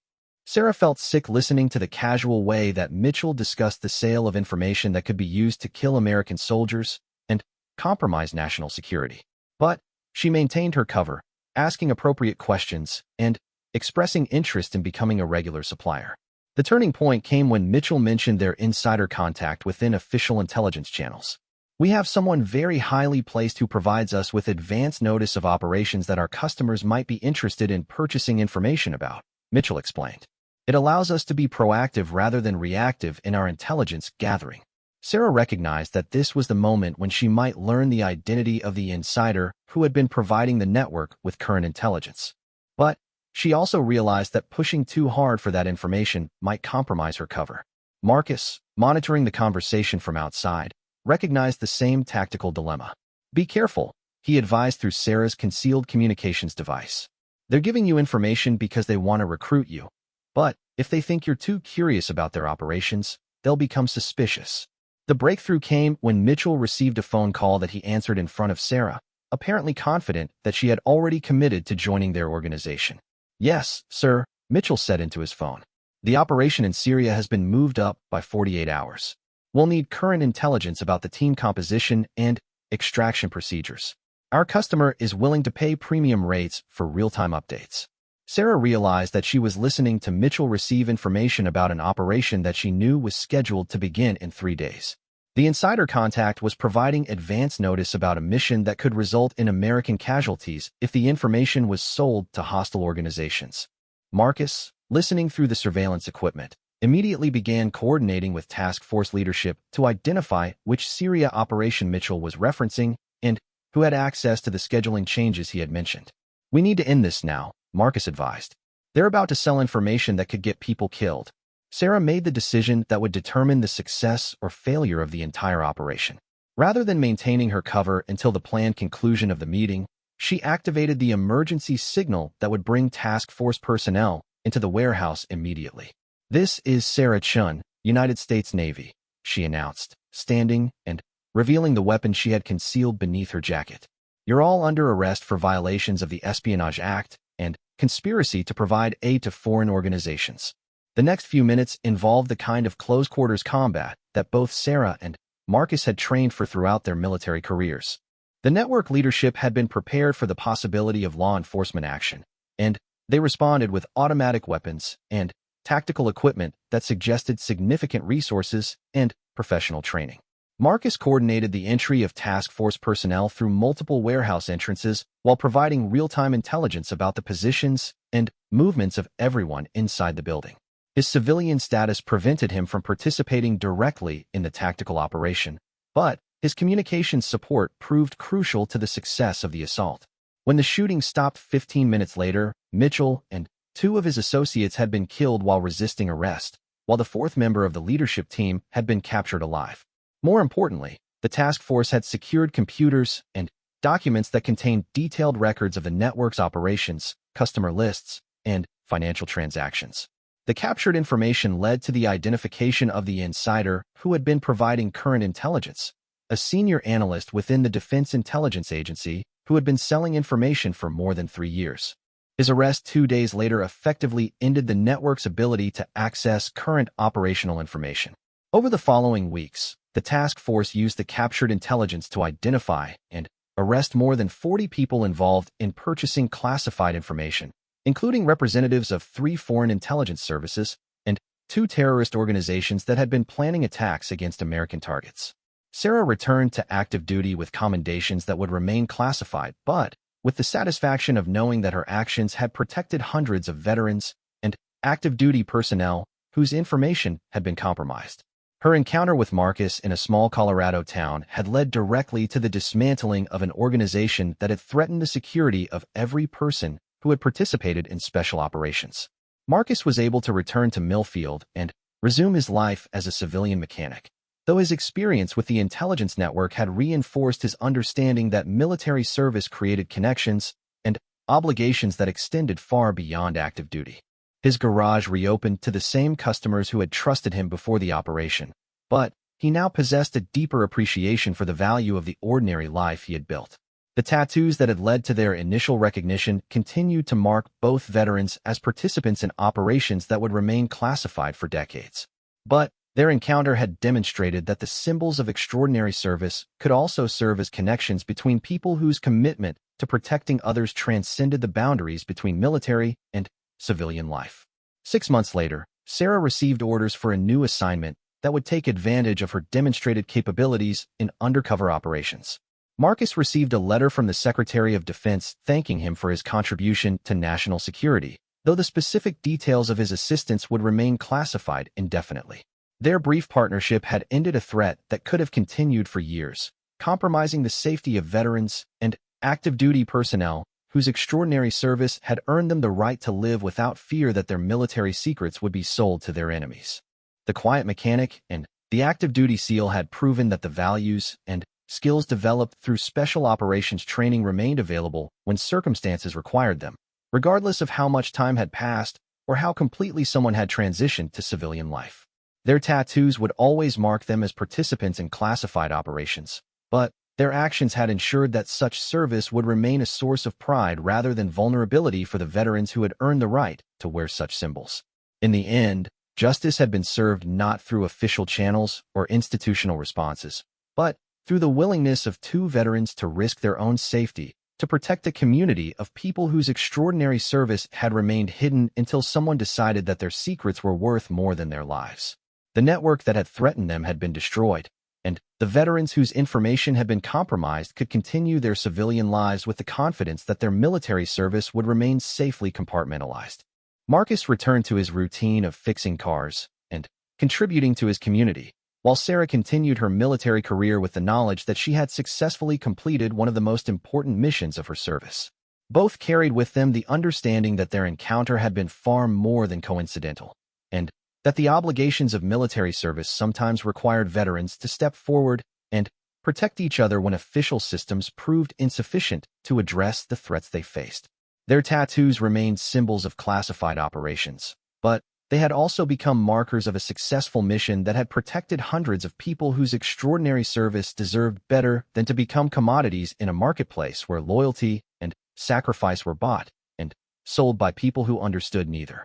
Sarah felt sick listening to the casual way that Mitchell discussed the sale of information that could be used to kill American soldiers and compromise national security. But she maintained her cover, asking appropriate questions and expressing interest in becoming a regular supplier. The turning point came when Mitchell mentioned their insider contact within official intelligence channels. We have someone very highly placed who provides us with advance notice of operations that our customers might be interested in purchasing information about, Mitchell explained. It allows us to be proactive rather than reactive in our intelligence gathering. Sarah recognized that this was the moment when she might learn the identity of the insider who had been providing the network with current intelligence. But she also realized that pushing too hard for that information might compromise her cover. Marcus, monitoring the conversation from outside, recognized the same tactical dilemma. Be careful, he advised through Sarah's concealed communications device. They're giving you information because they want to recruit you. But if they think you're too curious about their operations, they'll become suspicious. The breakthrough came when Mitchell received a phone call that he answered in front of Sarah, apparently confident that she had already committed to joining their organization. Yes, sir, Mitchell said into his phone. The operation in Syria has been moved up by 48 hours. We'll need current intelligence about the team composition and extraction procedures. Our customer is willing to pay premium rates for real-time updates. Sarah realized that she was listening to Mitchell receive information about an operation that she knew was scheduled to begin in 3 days. The insider contact was providing advance notice about a mission that could result in American casualties if the information was sold to hostile organizations. Marcus, listening through the surveillance equipment, immediately began coordinating with task force leadership to identify which Syria operation Mitchell was referencing and who had access to the scheduling changes he had mentioned. We need to end this now, Marcus advised. They're about to sell information that could get people killed. Sarah made the decision that would determine the success or failure of the entire operation. Rather than maintaining her cover until the planned conclusion of the meeting, she activated the emergency signal that would bring task force personnel into the warehouse immediately. This is Sarah Chun, United States Navy, she announced, standing and revealing the weapon she had concealed beneath her jacket. You're all under arrest for violations of the Espionage Act and conspiracy to provide aid to foreign organizations. The next few minutes involved the kind of close-quarters combat that both Sarah and Marcus had trained for throughout their military careers. The network leadership had been prepared for the possibility of law enforcement action, and they responded with automatic weapons and tactical equipment that suggested significant resources and professional training. Marcus coordinated the entry of task force personnel through multiple warehouse entrances while providing real-time intelligence about the positions and movements of everyone inside the building. His civilian status prevented him from participating directly in the tactical operation, but his communications support proved crucial to the success of the assault. When the shooting stopped 15 minutes later, Mitchell and 2 of his associates had been killed while resisting arrest, while the 4th member of the leadership team had been captured alive. More importantly, the task force had secured computers and documents that contained detailed records of the network's operations, customer lists, and financial transactions. The captured information led to the identification of the insider who had been providing current intelligence, a senior analyst within the Defense Intelligence Agency who had been selling information for more than 3 years. His arrest 2 days later effectively ended the network's ability to access current operational information. Over the following weeks, the task force used the captured intelligence to identify and arrest more than 40 people involved in purchasing classified information, including representatives of 3 foreign intelligence services and 2 terrorist organizations that had been planning attacks against American targets. Sarah returned to active duty with commendations that would remain classified, but with the satisfaction of knowing that her actions had protected hundreds of veterans and active duty personnel whose information had been compromised. Her encounter with Marcus in a small Colorado town had led directly to the dismantling of an organization that had threatened the security of every person who had participated in special operations. Marcus was able to return to Millfield and resume his life as a civilian mechanic. Though his experience with the intelligence network had reinforced his understanding that military service created connections and obligations that extended far beyond active duty. His garage reopened to the same customers who had trusted him before the operation, but he now possessed a deeper appreciation for the value of the ordinary life he had built. The tattoos that had led to their initial recognition continued to mark both veterans as participants in operations that would remain classified for decades. But their encounter had demonstrated that the symbols of extraordinary service could also serve as connections between people whose commitment to protecting others transcended the boundaries between military and civilian life. 6 months later, Sarah received orders for a new assignment that would take advantage of her demonstrated capabilities in undercover operations. Marcus received a letter from the Secretary of Defense thanking him for his contribution to national security, though the specific details of his assistance would remain classified indefinitely. Their brief partnership had ended a threat that could have continued for years, compromising the safety of veterans and active duty personnel whose extraordinary service had earned them the right to live without fear that their military secrets would be sold to their enemies. The quiet mechanic and the active duty SEAL had proven that the values and skills developed through special operations training remained available when circumstances required them, regardless of how much time had passed or how completely someone had transitioned to civilian life. Their tattoos would always mark them as participants in classified operations, but their actions had ensured that such service would remain a source of pride rather than vulnerability for the veterans who had earned the right to wear such symbols. In the end, justice had been served not through official channels or institutional responses, but through the willingness of 2 veterans to risk their own safety to protect a community of people whose extraordinary service had remained hidden until someone decided that their secrets were worth more than their lives. The network that had threatened them had been destroyed, and the veterans whose information had been compromised could continue their civilian lives with the confidence that their military service would remain safely compartmentalized. Marcus returned to his routine of fixing cars and contributing to his community, while Sarah continued her military career with the knowledge that she had successfully completed one of the most important missions of her service. Both carried with them the understanding that their encounter had been far more than coincidental, and that the obligations of military service sometimes required veterans to step forward and protect each other when official systems proved insufficient to address the threats they faced. Their tattoos remained symbols of classified operations, but they had also become markers of a successful mission that had protected hundreds of people whose extraordinary service deserved better than to become commodities in a marketplace where loyalty and sacrifice were bought and sold by people who understood neither.